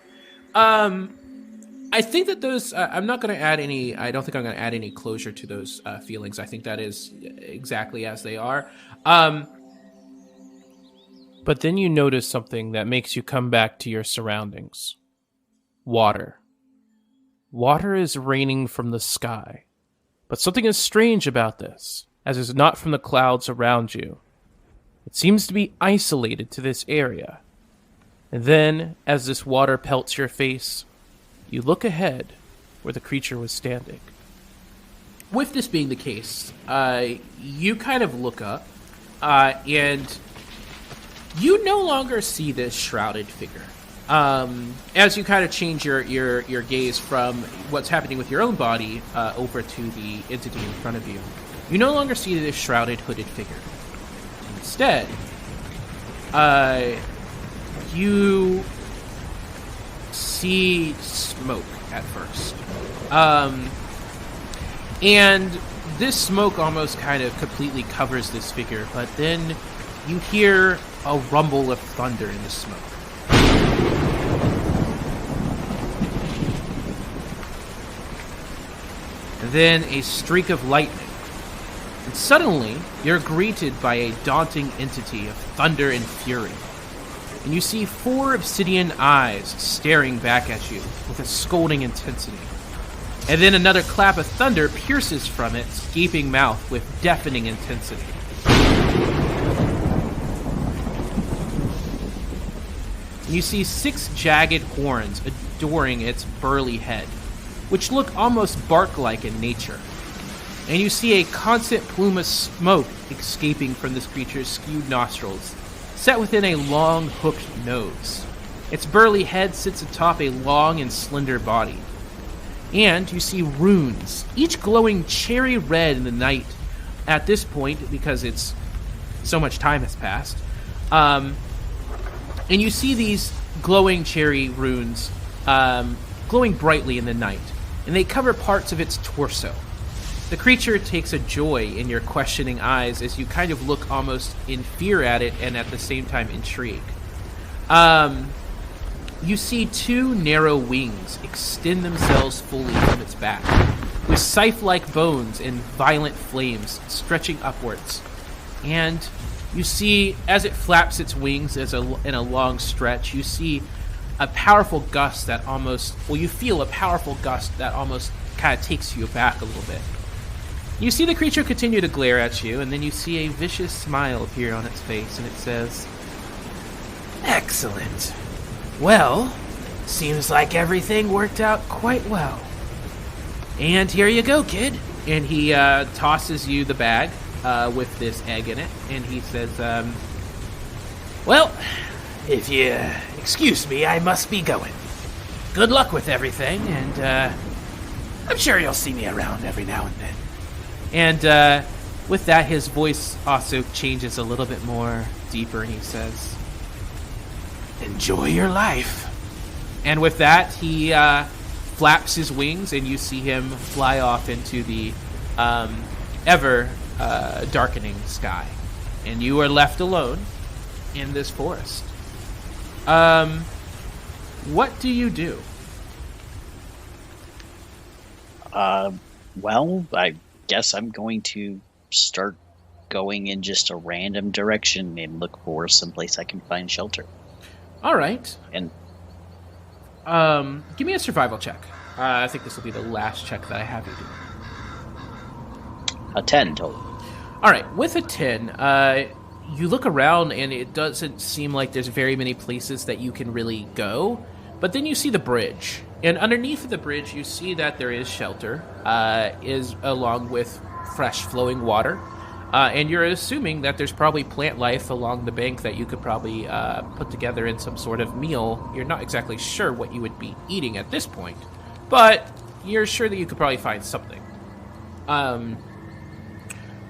I think that those, I'm not going to add any, I don't think I'm going to add any closure to those feelings. I think that is exactly as they are. But then you notice something that makes you come back to your surroundings. Water. Water is raining from the sky. But something is strange about this, as it's not from the clouds around you. It seems to be isolated to this area. And then, as this water pelts your face, you look ahead where the creature was standing. With this being the case, you kind of look up, and you no longer see this shrouded figure. As you kind of change your gaze from what's happening with your own body over to the entity in front of you, you no longer see this shrouded, hooded figure. Instead, you see smoke at first. And this smoke almost kind of completely covers this figure, but then you hear a rumble of thunder in the smoke. And then a streak of lightning. And suddenly, you're greeted by a daunting entity of thunder and fury. And you see 4 obsidian eyes staring back at you with a scolding intensity. And then another clap of thunder pierces from its gaping mouth with deafening intensity. And you see 6 jagged horns adoring its burly head, which look almost bark-like in nature. And you see a constant plume of smoke escaping from this creature's skewed nostrils, set within a long, hooked nose. Its burly head sits atop a long and slender body. And you see runes, each glowing cherry red in the night at this point because it's so much time has passed. And you see these glowing cherry runes glowing brightly in the night, and they cover parts of its torso. The creature takes a joy in your questioning eyes as you kind of look almost in fear at it and at the same time intrigue. You see two narrow wings extend themselves fully from its back, with scythe-like bones and violent flames stretching upwards. And you see, as it flaps its wings in a long stretch, you see a powerful gust that you feel a powerful gust that almost kind of takes you back a little bit. You see the creature continue to glare at you, and then you see a vicious smile appear on its face, and it says, "Excellent. Well, seems like everything worked out quite well. And here you go, kid." And he tosses you the bag with this egg in it, and he says, "Well, if you excuse me, I must be going. Good luck with everything, and I'm sure you'll see me around every now and then." And with that, his voice also changes a little bit more deeper, and he says, "Enjoy your life." And with that, he flaps his wings, and you see him fly off into the ever darkening sky. And you are left alone in this forest. What do you do? Well, I guess I'm going to start going in just a random direction and look for someplace I can find shelter. All right. And give me a survival check. I think this will be the last check that I have you do. a 10 total. All right. With a 10, you look around, and it doesn't seem like there's very many places that you can really go. But then you see the bridge. And underneath the bridge, you see that there is shelter, along with fresh flowing water. And you're assuming that there's probably plant life along the bank that you could probably put together in some sort of meal. You're not exactly sure what you would be eating at this point, but you're sure that you could probably find something.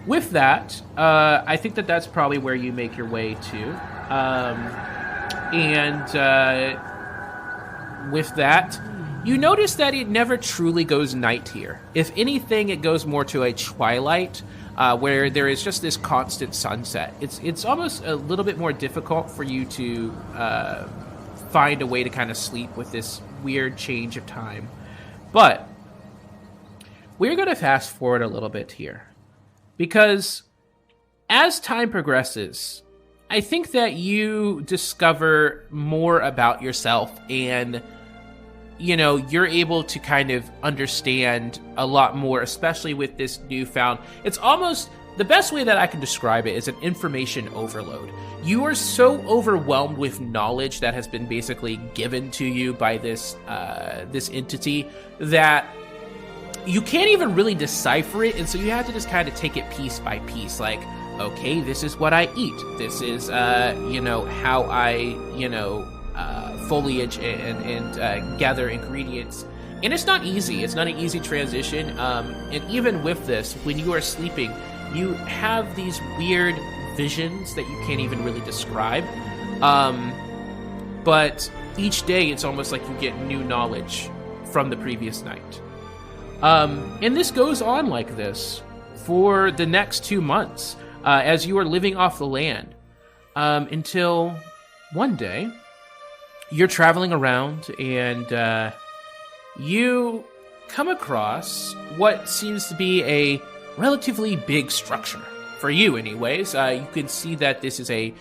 With that, I think that that's probably where you make your way to. With that, you notice that it never truly goes night here. If anything, it goes more to a twilight, where there is just this constant sunset. It's almost a little bit more difficult for you to find a way to kind of sleep with this weird change of time. But we're going to fast forward a little bit here, because as time progresses, I think that you discover more about yourself, and you're able to kind of understand a lot more, especially with this newfound. It's almost the best way that I can describe it is an information overload. You are so overwhelmed with knowledge that has been basically given to you by this entity that you can't even really decipher it, and so you have to just kind of take it piece by piece. Like, okay, this is what I eat. This is how I foliage and gather ingredients. And it's not easy. It's not an easy transition. And even with this, when you are sleeping, you have these weird visions that you can't even really describe. But each day, it's almost like you get new knowledge from the previous night. And this goes on like this for the next 2 months, as you are living off the land, until one day you're traveling around and you come across what seems to be a relatively big structure. For you, anyways. You can see that this is a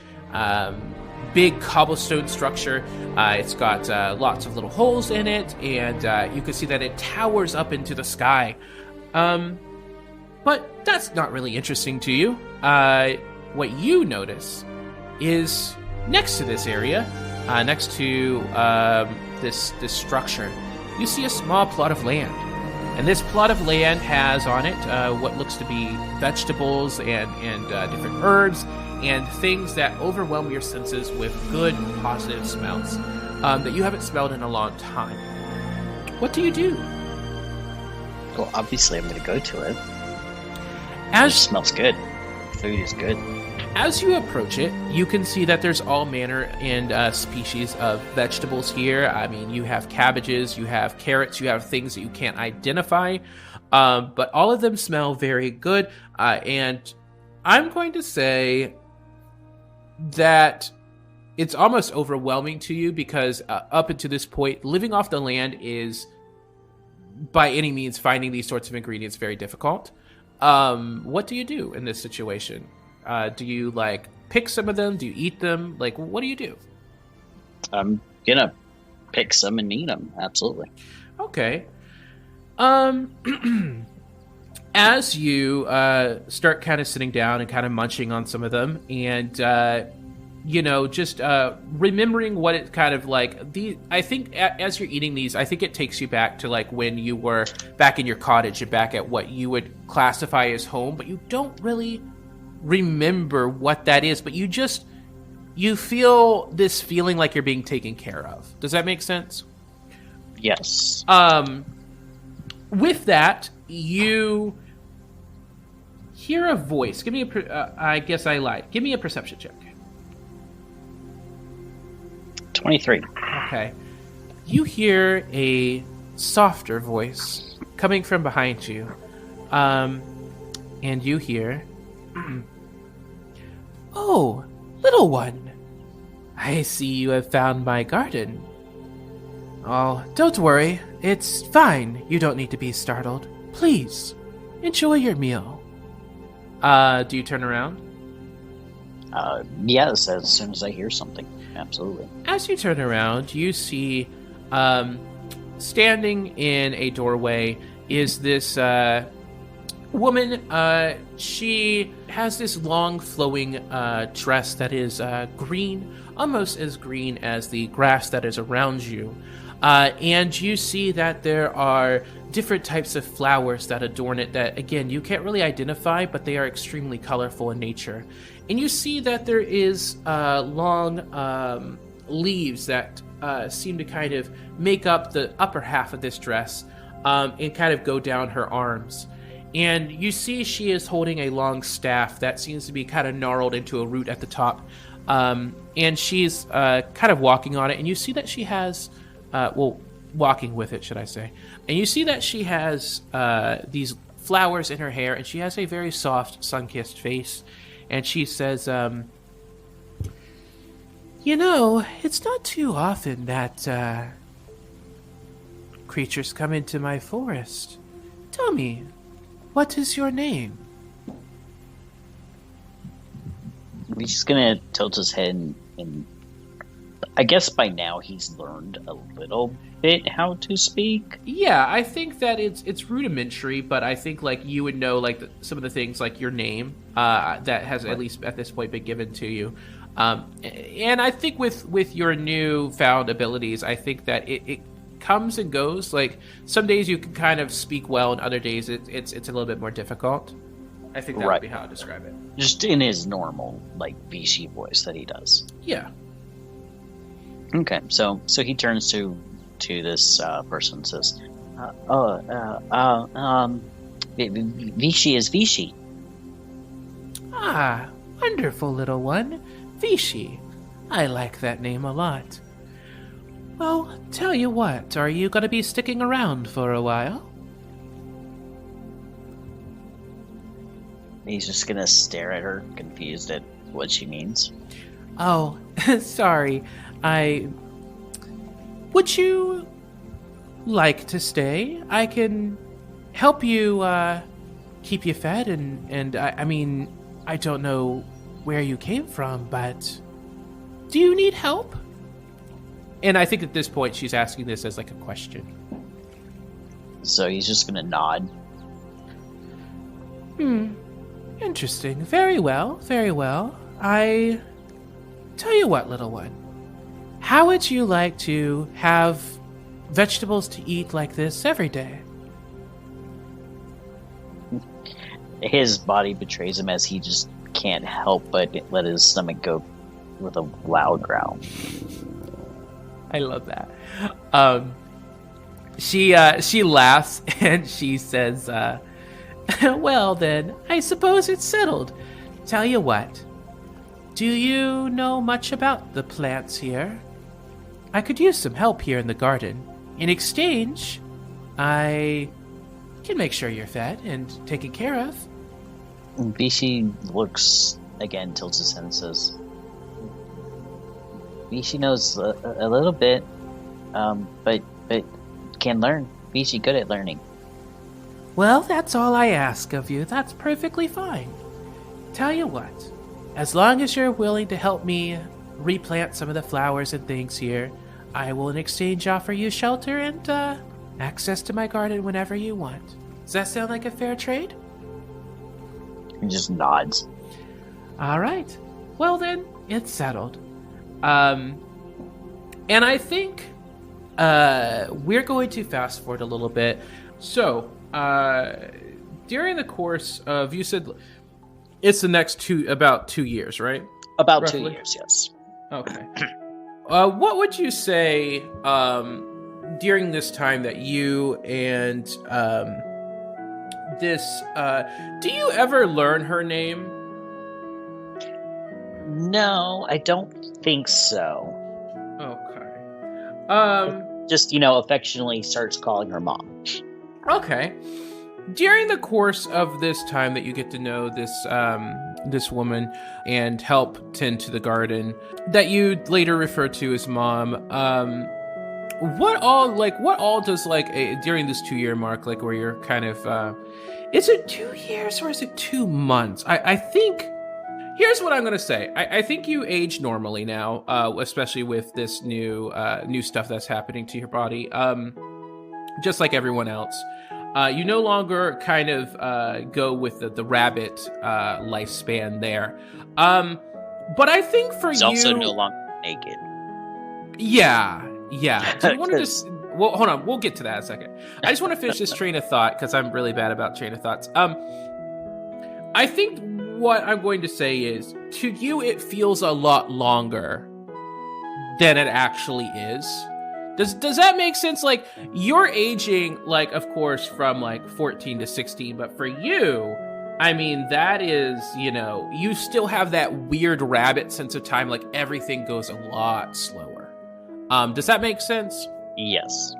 big cobblestone structure. It's got lots of little holes in it, and you can see that it towers up into the sky. But that's not really interesting to you. What you notice is next to this area, next to this structure, you see a small plot of land. And this plot of land has on it what looks to be vegetables and different herbs and things that overwhelm your senses with good, positive smells that you haven't smelled in a long time. What do you do? Well, obviously I'm going to go to it. It As smells good. Food is good. As you approach it, you can see that there's all manner and species of vegetables here. I mean, you have cabbages, you have carrots, you have things that you can't identify, but all of them smell very good. And I'm going to say that it's almost overwhelming to you because up until this point, living off the land is, by any means, finding these sorts of ingredients very difficult. What do you do in this situation? Do you pick some of them? Do you eat them? What do you do? I'm gonna pick some and eat them. Absolutely. Okay. As you start kind of sitting down and kind of munching on some of them, and just remembering what it kind of I think as you're eating these, I think it takes you back to when you were back in your cottage and back at what you would classify as home, but you don't really remember what that is, but you feel this feeling like you're being taken care of. Does that make sense? Yes. With that, you hear a voice. Give me I guess I lied. Give me a perception check. 23. Okay. You hear a softer voice coming from behind you. And you hear, "Oh, little one, I see you have found my garden. Oh, don't worry. It's fine. You don't need to be startled. Please, enjoy your meal." Do you turn around? Yes, as soon as I hear something. Absolutely. As you turn around, you see standing in a doorway is this woman. She has this long flowing dress that is green, almost as green as the grass that is around you. And you see that there are different types of flowers that adorn it that, again, you can't really identify, but they are extremely colorful in nature. And you see that there is long leaves that seem to kind of make up the upper half of this dress and kind of go down her arms. And you see she is holding a long staff that seems to be kind of gnarled into a root at the top. And she's kind of walking on it. And you see that she has, walking with it, should I say. And you see that she has these flowers in her hair. And she has a very soft, sun-kissed face. And she says, it's not too often that creatures come into my forest. Tell me, what is your name? He's just gonna tilt his head and I guess by now he's learned a little bit how to speak. Yeah, I think that it's rudimentary, but I think you would know some of the things like your name that has at least at this point been given to you. And I think with your newfound abilities, I think that it comes and goes. Some days you can kind of speak well, and other days it's a little bit more difficult. I think that would be how I describe it. Just in his normal Hvishi voice that he does. Yeah. Okay, so he turns to this person and says, Hvishi is Hvishi. Ah, wonderful, little one. Hvishi. I like that name a lot. Well, tell you what, are you going to be sticking around for a while? He's just going to stare at her, confused at what she means. Oh, sorry. Would you like to stay? I can help you keep you fed, and I mean, I don't know where you came from, but do you need help? And I think at this point she's asking this as a question. So he's just gonna nod. Interesting. Very well, very well. I tell you what, little one. How would you like to have vegetables to eat like this every day? His body betrays him as he just can't help but let his stomach go with a loud growl. I love that. She laughs and she says, well then, I suppose it's settled. Tell you what, do you know much about the plants here? I could use some help here in the garden. In exchange, I can make sure you're fed and taken care of. Hvishi looks again, tilts his head and says, Hvishi knows a little bit, but can learn. Hvishi good at learning. Well, that's all I ask of you. That's perfectly fine. Tell you what, as long as you're willing to help me replant some of the flowers and things here, I will in exchange offer you shelter and access to my garden whenever you want. Does that sound like a fair trade? He just nods. All right. Well then, it's settled. And I think we're going to fast forward a little bit. So, during the course of, you said it's the next about 2 years, right? About Roughly? 2 years, yes. Okay. What would you say during this time that you and do you ever learn her name? No, I don't think so. Okay. Just, affectionately starts calling her mom. Okay. During the course of this time that you get to know this woman and help tend to the garden that you later refer to as mom, what all does during this 2-year mark, where you're kind of is it 2 years or is it 2 months? I think here's what I'm gonna say. I think you age normally now, especially with this new stuff that's happening to your body. Just like everyone else. You no longer kind of go with the rabbit lifespan there. But I think for He's you... also no longer naked. Yeah. Do you want to just... Well, hold on. We'll get to that in a second. I just want to finish this train of thought, because I'm really bad about train of thoughts. I think what I'm going to say is, to you, it feels a lot longer than it actually is. Does that make sense? You're aging, of course, from 14 to 16, but for you, I mean, that is, you still have that weird rabbit sense of time. Everything goes a lot slower. Does that make sense? Yes.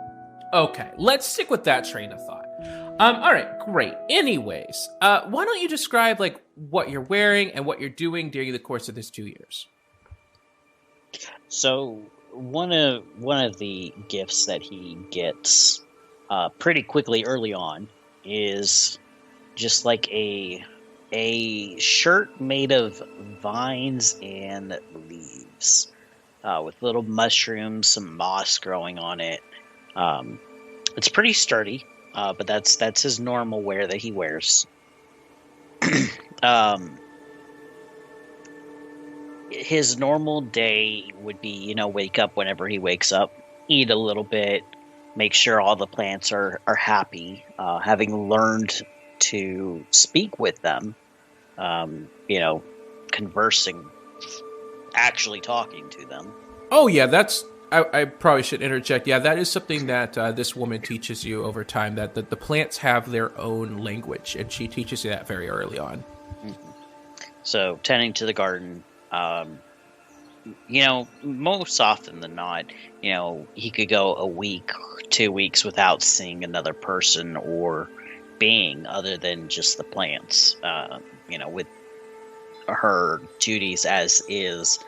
Okay, let's stick with that train of thought. All right, great. Anyways, why don't you describe what you're wearing and what you're doing during the course of this 2 years? So one of the gifts that he gets pretty quickly early on is just a shirt made of vines and leaves, with little mushrooms, some moss growing on it. It's pretty sturdy, but that's his normal wear that he wears. His normal day would be, wake up whenever he wakes up, eat a little bit, make sure all the plants are happy, having learned to speak with them, conversing, actually talking to them. Oh, yeah, I probably should interject. Yeah, that is something that this woman teaches you over time, that the plants have their own language, and she teaches you that very early on. Mm-hmm. So, tending to the garden, most often than not, he could go a week, 2 weeks without seeing another person or being other than just the plants, with her duties as is,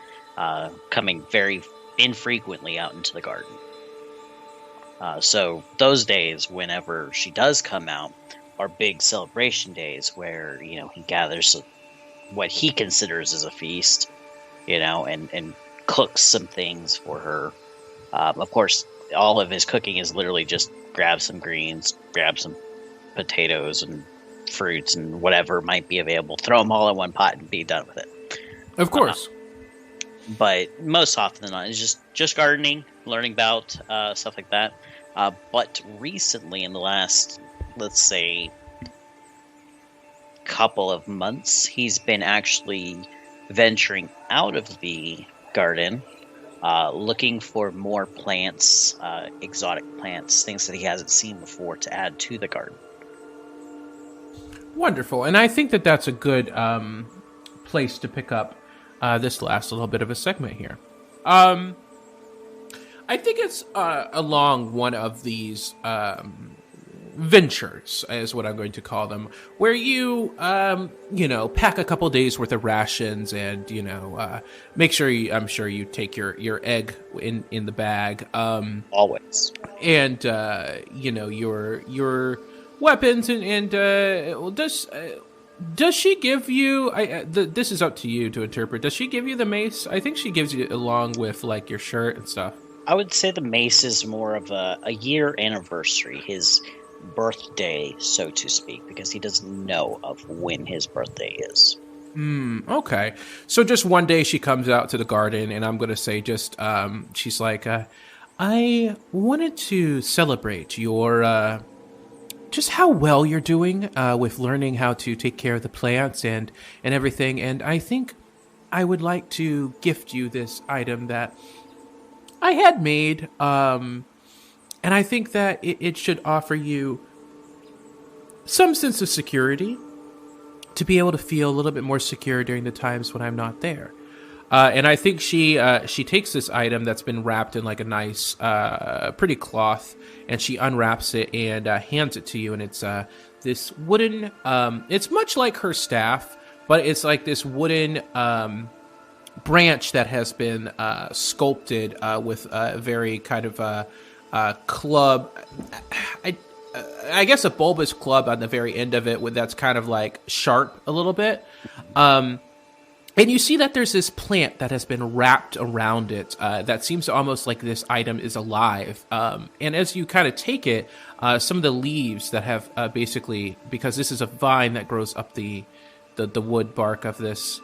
coming very infrequently out into the garden. So those days, whenever she does come out, are big celebration days where, he gathers what he considers as a feast, and cooks some things for her. Of course, all of his cooking is literally just grab some greens, grab some potatoes and fruits and whatever might be available, throw them all in one pot and be done with it. Of course. But most often than not, it's just gardening, learning about stuff like that. But recently, in the last, let's say, couple of months, he's been actually venturing out of the garden looking for more plants, exotic plants, things that he hasn't seen before to add to the garden. Wonderful. And I think that that's a good place to pick up this last little bit of a segment here. I think it's along one of these ventures, is what I'm going to call them, where you, pack a couple days worth of rations and, make sure I'm sure you take your egg in the bag. Always. And, your weapons and does she give you, this is up to you to interpret, does she give you the mace? I think she gives you along with, like, your shirt and stuff. I would say the mace is more of a year anniversary, his birthday, so to speak, because he doesn't know of when his birthday is. Okay. So just one day she comes out to the garden, and I'm going to say she's like, I wanted to celebrate your, just how well you're doing with learning how to take care of the plants and everything, and I think I would like to gift you this item that I had made, and I think that it should offer you some sense of security to be able to feel a little bit more secure during the times when I'm not there. And I think she takes this item that's been wrapped in like a nice, pretty cloth, and she unwraps it and hands it to you. And it's this wooden. It's much like her staff, but it's like this wooden branch that has been sculpted with a very kind of club. I guess a bulbous club on the very end of it, that's kind of like sharp a little bit. And you see that there's this plant that has been wrapped around it that seems almost like this item is alive. And as you kind of take it, some of the leaves that have basically, because this is a vine that grows up the wood bark of this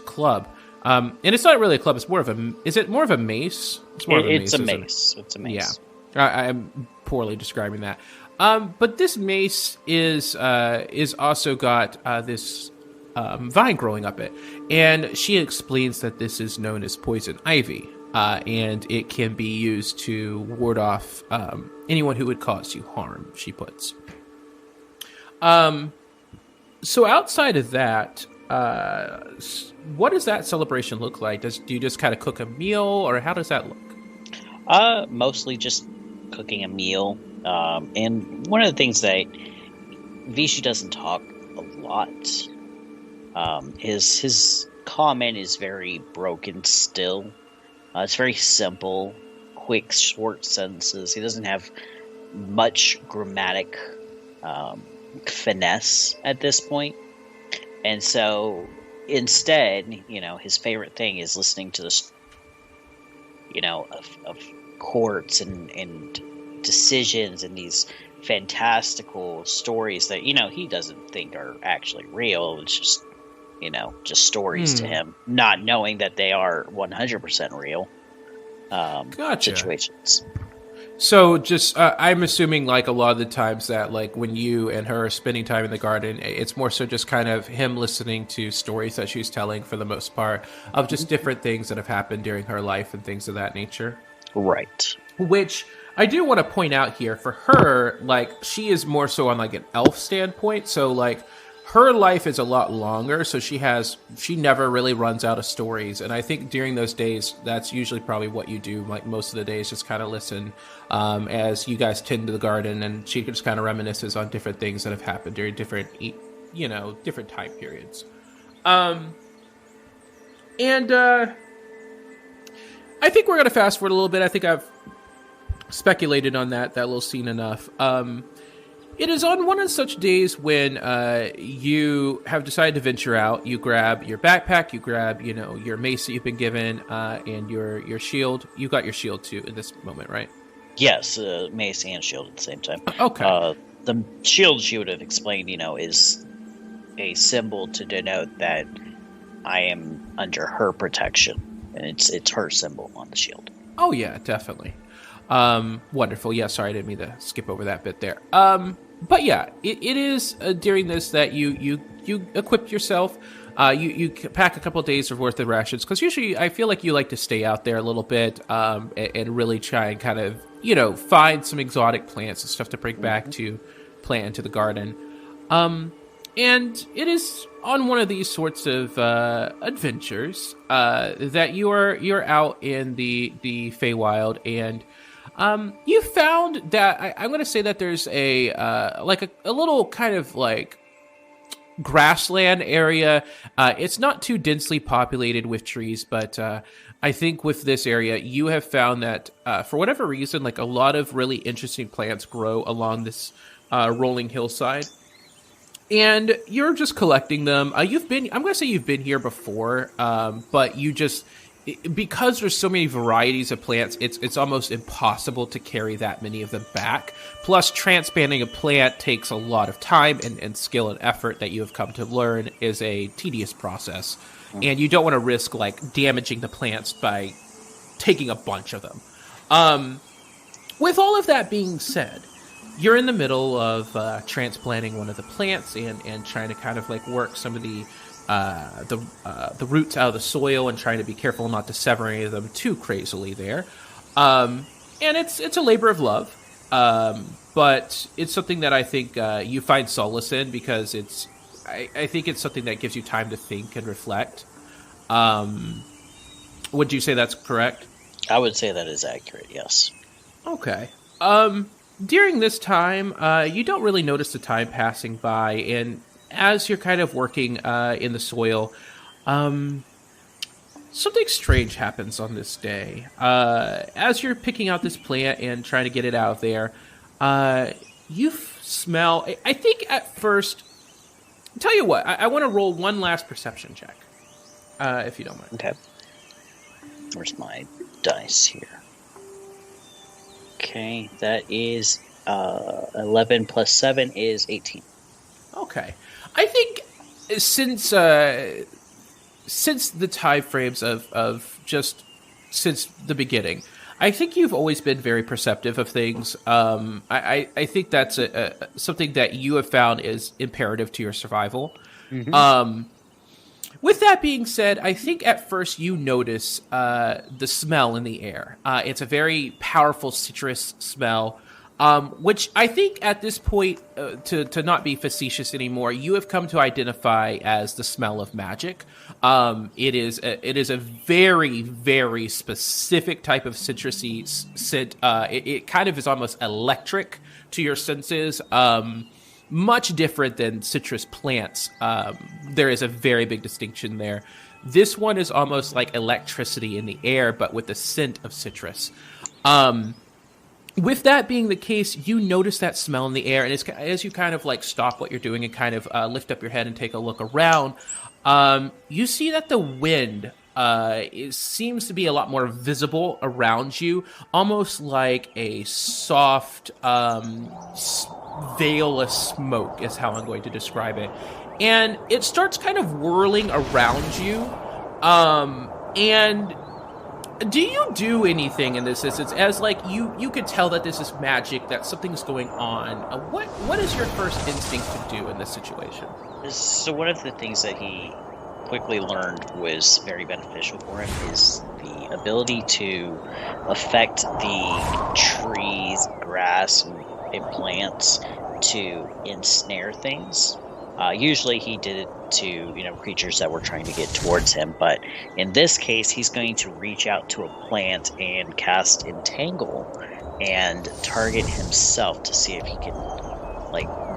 club. And it's not really a club. It's more of a. Is it more of a mace? It's more of a mace. It's a mace. Yeah, I'm poorly describing that. But this mace is also got this vine growing up it, and she explains that this is known as poison ivy, and it can be used to ward off anyone who would cause you harm. She puts. So outside of that, what does that celebration look like? Do you just kind of cook a meal, or how does that look? Mostly just cooking a meal. And one of the things that Hvishi doesn't talk a lot. His comment is very broken still. It's very simple, quick, short sentences. He doesn't have much grammatic finesse at this point. And so instead, his favorite thing is listening to this, of courts and decisions and these fantastical stories that, he doesn't think are actually real. It's just, just stories to him, not knowing that they are 100% real situations. So just, I'm assuming like a lot of the times that like when you and her are spending time in the garden, it's more so just kind of him listening to stories that she's telling for the most part of just different things that have happened during her life and things of that nature. Right. Which I do want to point out here for her, like she is more so on like an elf standpoint. So like her life is a lot longer. So she never really runs out of stories. And I think during those days, that's usually probably what you do. Like most of the days, just kind of listen as you guys tend to the garden, and she just kind of reminisces on different things that have happened during different time periods. And I think we're going to fast forward a little bit. I think I've speculated on that little scene enough. It is on one of such days when you have decided to venture out. You grab your backpack, you grab, your mace that you've been given, and your shield. You got your shield too in this moment, right? Yes, mace and shield at the same time. Okay. The shield, she would have explained, is a symbol to denote that I am under her protection, and it's her symbol on the shield. Oh yeah, definitely. Wonderful. Yeah, sorry, I didn't mean to skip over that bit there. But yeah, it is during this that you equip yourself. You pack a couple of days worth of rations, because usually I feel like you like to stay out there a little bit and really try and kind of, find some exotic plants and stuff to bring back to plant into the garden. And it is on one of these sorts of adventures that you're out in the Feywild, and you found that I'm going to say that there's a little kind of like grassland area. It's not too densely populated with trees, but I think with this area, you have found that for whatever reason, like a lot of really interesting plants grow along this rolling hillside. And you're just collecting them. I'm going to say you've been here before, but you just, because there's so many varieties of plants, it's almost impossible to carry that many of them back. Plus, transplanting a plant takes a lot of time and skill and effort that you have come to learn is a tedious process. And you don't want to risk, like, damaging the plants by taking a bunch of them. With all of that being said, you're in the middle of transplanting one of the plants and trying to kind of like work some of the roots out of the soil and trying to be careful not to sever any of them too crazily there. And it's a labor of love, but it's something that I think you find solace in, because I think it's something that gives you time to think and reflect. Would you say that's correct? I would say that is accurate, yes. Okay. During this time, you don't really notice the time passing by, and as you're kind of working in the soil, something strange happens on this day. As you're picking out this plant and trying to get it out of there, you smell, I think at first, tell you what, I want to roll one last perception check, if you don't mind. Okay. Where's my dice here? Okay, that is 11 plus 7 is 18. Okay. I think since the time frames of just since the beginning, I think you've always been very perceptive of things. I think that's something that you have found is imperative to your survival. Mm-hmm. With that being said, I think at first you notice the smell in the air. It's a very powerful citrus smell, which I think at this point, to not be facetious anymore, you have come to identify as the smell of magic. It is a very, very specific type of citrusy scent. It kind of is almost electric to your senses. Much different than citrus plants. There is a very big distinction there. This one is almost like electricity in the air, but with the scent of citrus. With that being the case, you notice that smell in the air, and as you kind of like stop what you're doing and kind of lift up your head and take a look around, you see that the wind seems to be a lot more visible around you, almost like a soft veil of smoke is how I'm going to describe it. And it starts kind of whirling around you. And do you do anything in this instance? As like you could tell that this is magic, that something's going on. What is your first instinct to do in this situation? So one of the things that he quickly learned was very beneficial for him is the ability to affect the trees, grass, and plants to ensnare things. Usually he did it to, creatures that were trying to get towards him, but in this case, he's going to reach out to a plant and cast Entangle and target himself to see if he can,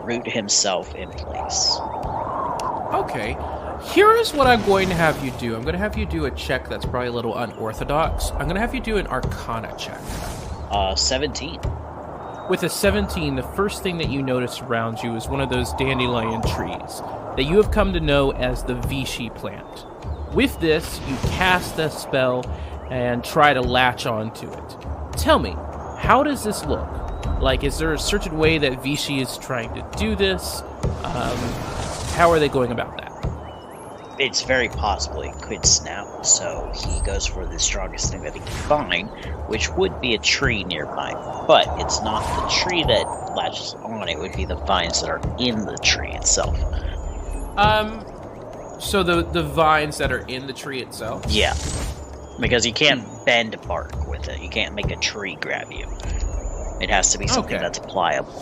root himself in place. Okay. Here is what I'm going to have you do. I'm going to have you do a check that's probably a little unorthodox. I'm going to have you do an Arcana check. 17. With a 17, the first thing that you notice around you is one of those dandelion trees that you have come to know as the Hvishi plant. With this, you cast the spell and try to latch onto it. Tell me, how does this look? Like, is there a certain way that Hvishi is trying to do this? How are they going about that? It's very possible it could snap, so he goes for the strongest thing that he can find, which would be a tree nearby. But it's not the tree that latches on, it would be the vines that are in the tree itself. So the vines that are in the tree itself? Yeah. Because you can't bend bark with it. You can't make a tree grab you. It has to be something that's pliable.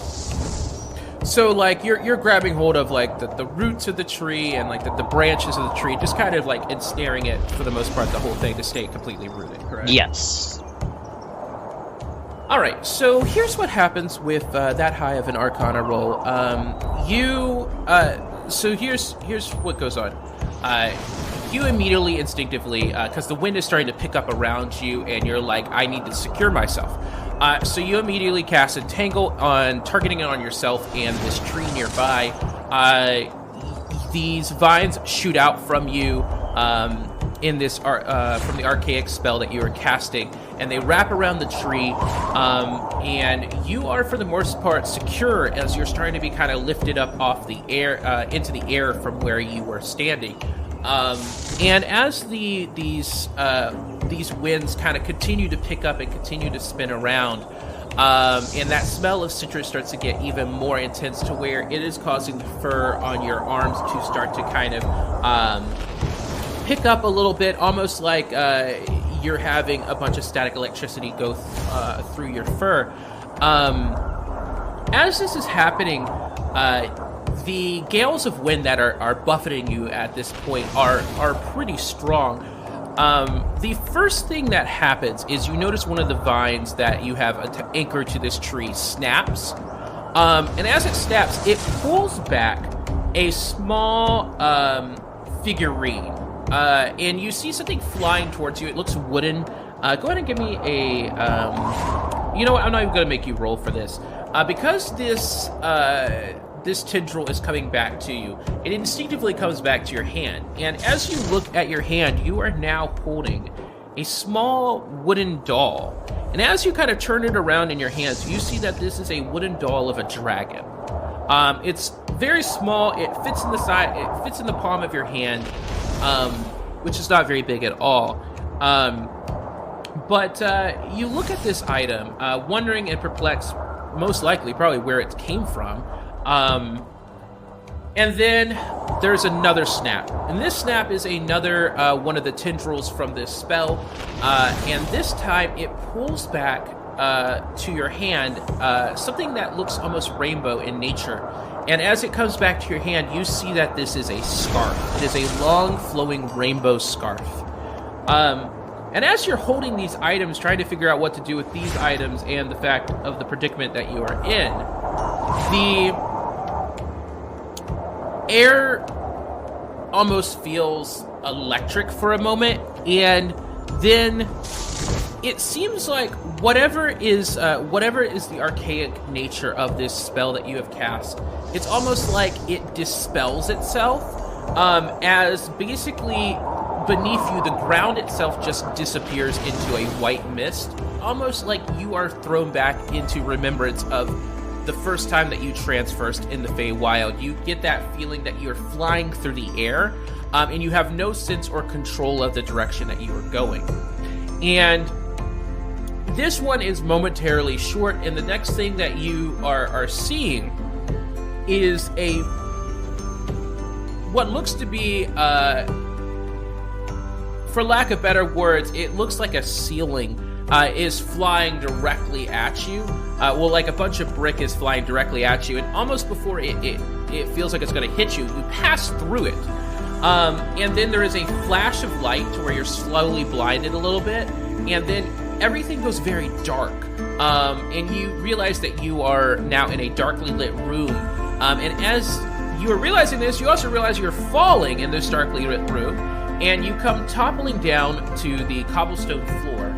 So, like, you're grabbing hold of, like, the roots of the tree and, like, the branches of the tree, just kind of, like, ensnaring it, for the most part, the whole thing to stay completely rooted, correct? Yes. All right, so here's what happens with that high of an Arcana roll. So here's what goes on. You immediately, instinctively, because the wind is starting to pick up around you, and you're like, I need to secure myself. So you immediately cast Entangle on targeting it on yourself and this tree nearby. These vines shoot out from you in this from the archaic spell that you are casting, and they wrap around the tree, and you are, for the most part, secure as you're starting to be kind of lifted up off the air into the air from where you were standing. And as these winds kind of continue to pick up and continue to spin around, and that smell of citrus starts to get even more intense to where it is causing the fur on your arms to start to kind of pick up a little bit, almost like you're having a bunch of static electricity go through your fur. As this is happening, the gales of wind that are buffeting you at this point are pretty strong. The first thing that happens is you notice one of the vines that you have anchored to this tree snaps. And as it snaps, it pulls back a small figurine. And you see something flying towards you. It looks wooden. Go ahead and give me a... you know what? I'm not even going to make you roll for this. Because this tendril is coming back to you, it instinctively comes back to your hand. And as you look at your hand, you are now holding a small wooden doll. And as you kind of turn it around in your hands, you see that this is a wooden doll of a dragon. It's very small. It fits in the side. It fits in the palm of your hand, which is not very big at all. But you look at this item, wondering and perplexed, most likely, probably where it came from. And then there's another snap. And this snap is another one of the tendrils from this spell. And this time it pulls back to your hand something that looks almost rainbow in nature. And as it comes back to your hand, you see that this is a scarf. It is a long, flowing rainbow scarf. And as you're holding these items, trying to figure out what to do with these items and the fact of the predicament that you are in, the air almost feels electric for a moment, and then it seems like whatever is the archaic nature of this spell that you have cast, it's almost like it dispels itself, as basically beneath you, the ground itself just disappears into a white mist, almost like you are thrown back into remembrance of the first time that you transversed in the Feywild. You get that feeling that you're flying through the air, and you have no sense or control of the direction that you are going. And this one is momentarily short, and the next thing that you are seeing is what looks to be, for lack of better words, it looks like a ceiling is flying directly at you. Well, like a bunch of brick is flying directly at you, and almost before it feels like it's going to hit you, you pass through it. And then there is a flash of light to where you're slowly blinded a little bit, and then everything goes very dark. And you realize that you are now in a darkly lit room. And as you are realizing this, you also realize you're falling in this darkly lit room, and you come toppling down to the cobblestone floor.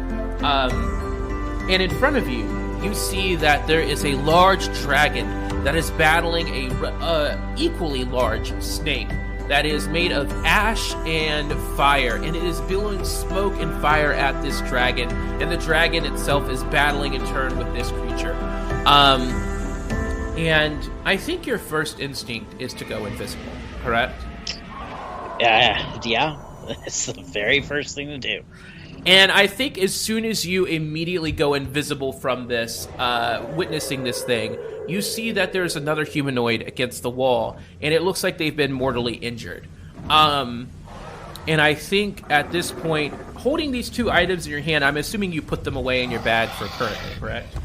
And in front of you, you see that there is a large dragon that is battling a equally large snake that is made of ash and fire, and it is billowing smoke and fire at this dragon, and the dragon itself is battling in turn with this creature. And I think your first instinct is to go invisible, correct? Yeah, that's the very first thing to do. And I think as soon as you immediately go invisible from this, witnessing this thing, you see that there's another humanoid against the wall, and it looks like they've been mortally injured. And I think at this point, holding these 2 items in your hand, I'm assuming you put them away in your bag for currently, correct?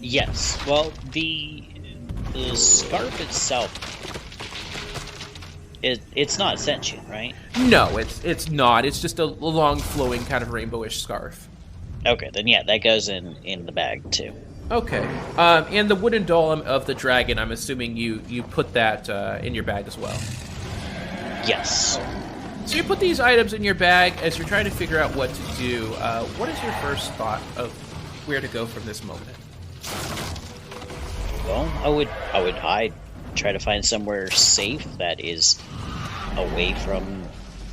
Yes. Well, the scarf itself, it's not sentient, right? No, it's not. It's just a long, flowing kind of rainbowish scarf. Okay, then yeah, that goes in the bag too. Okay. And the wooden doll of the dragon, I'm assuming you put that in your bag as well. Yes. So you put these items in your bag as you're trying to figure out what to do. What is your first thought of where to go from this moment? Well, I would hide, try to find somewhere safe that is away from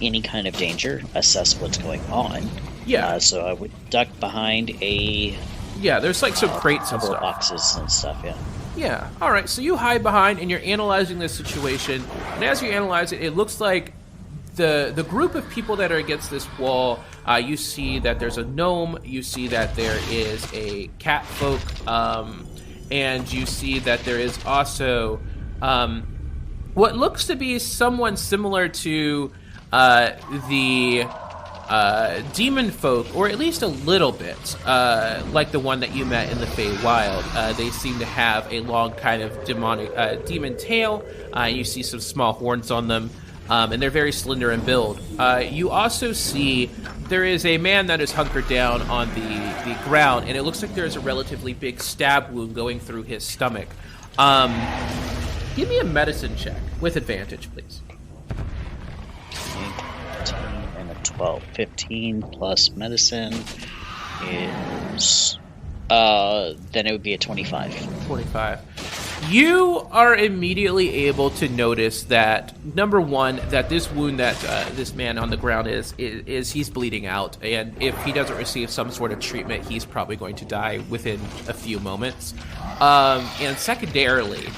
any kind of danger, assess what's going on. Yeah. So I would duck behind there's like some crates and couple stuff. boxes and stuff, yeah. Yeah. All right. So you hide behind and you're analyzing this situation. And as you analyze it, it looks like the group of people that are against this wall, you see that there's a gnome, you see that there is a cat folk, and you see that there is also what looks to be someone similar to the demon folk, or at least a little bit, like the one that you met in the Feywild. They seem to have a long kind of demon tail. You see some small horns on them. And they're very slender in build. You also see there is a man that is hunkered down on the ground, and it looks like there's a relatively big stab wound going through his stomach. Give me a medicine check with advantage, please. 15 and a 12. 15 plus medicine is... then it would be a 25. 25. You are immediately able to notice that, number one, that this wound that this man on the ground is he's bleeding out, and if he doesn't receive some sort of treatment, he's probably going to die within a few moments. And secondarily,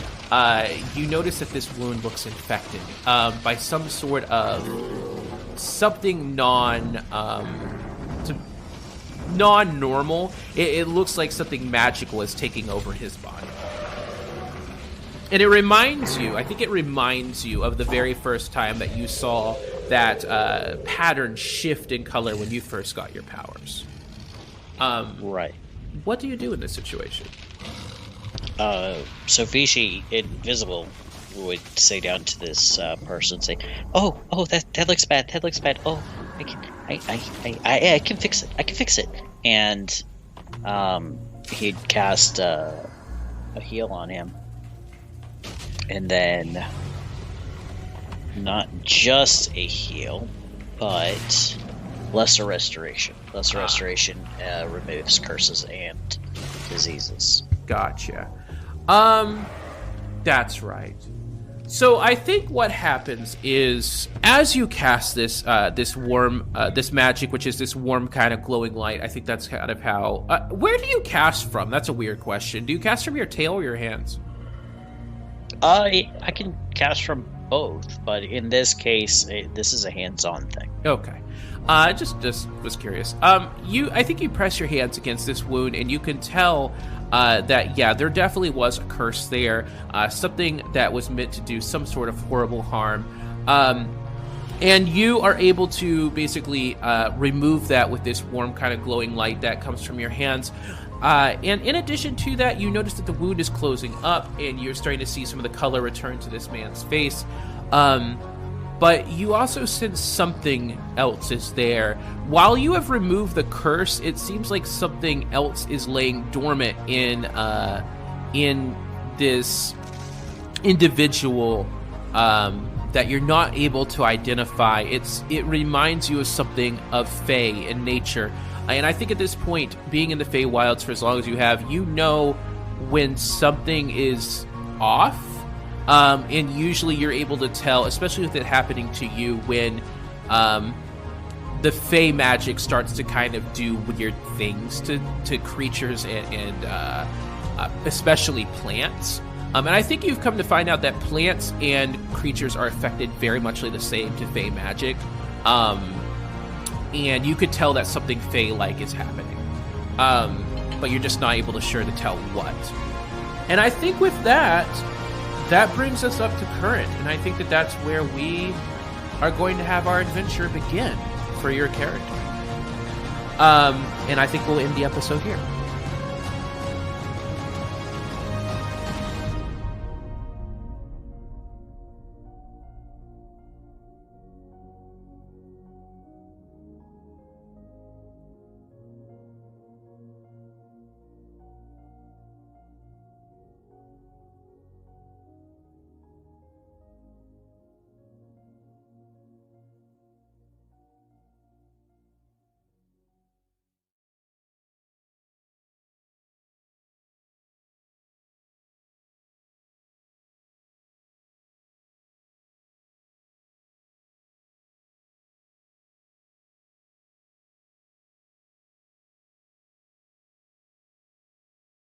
you notice that this wound looks infected by some sort of something non-normal. It looks like something magical is taking over his body. And it reminds you of the very first time that you saw that pattern shift in color when you first got your powers. Right. What do you do in this situation? So Hvishi, invisible, would say down to this person, say, "Oh, that looks bad. That looks bad. Oh, I can fix it. I can fix it." And he'd cast a heal on him. And then, not just a heal, but lesser restoration. Lesser restoration removes curses and diseases. Gotcha. That's right. So I think what happens is, as you cast this this magic, which is this warm kind of glowing light, I think that's kind of how... where do you cast from? That's a weird question. Do you cast from your tail or your hands? I can cast from both, but in this case, this is a hands-on thing. Okay. Just was curious. I think you press your hands against this wound, and you can tell that, yeah, there definitely was a curse there, something that was meant to do some sort of horrible harm. And you are able to basically remove that with this warm kind of glowing light that comes from your hands. And in addition to that, you notice that the wound is closing up, and you're starting to see some of the color return to this man's face. But you also sense something else is there. While you have removed the curse, it seems like something else is laying dormant in this individual that you're not able to identify. It reminds you of something of Fae in nature. And I think at this point, being in the Feywilds for as long as you have, you know when something is off. And usually you're able to tell, especially with it happening to you, when the Fey magic starts to kind of do weird things to creatures and especially plants. And I think you've come to find out that plants and creatures are affected very much the same to Fey magic. And you could tell that something Fey-like is happening. But you're just not able to tell what. And I think with that, that brings us up to current, and I think that that's where we are going to have our adventure begin for your character. And I think we'll end the episode here.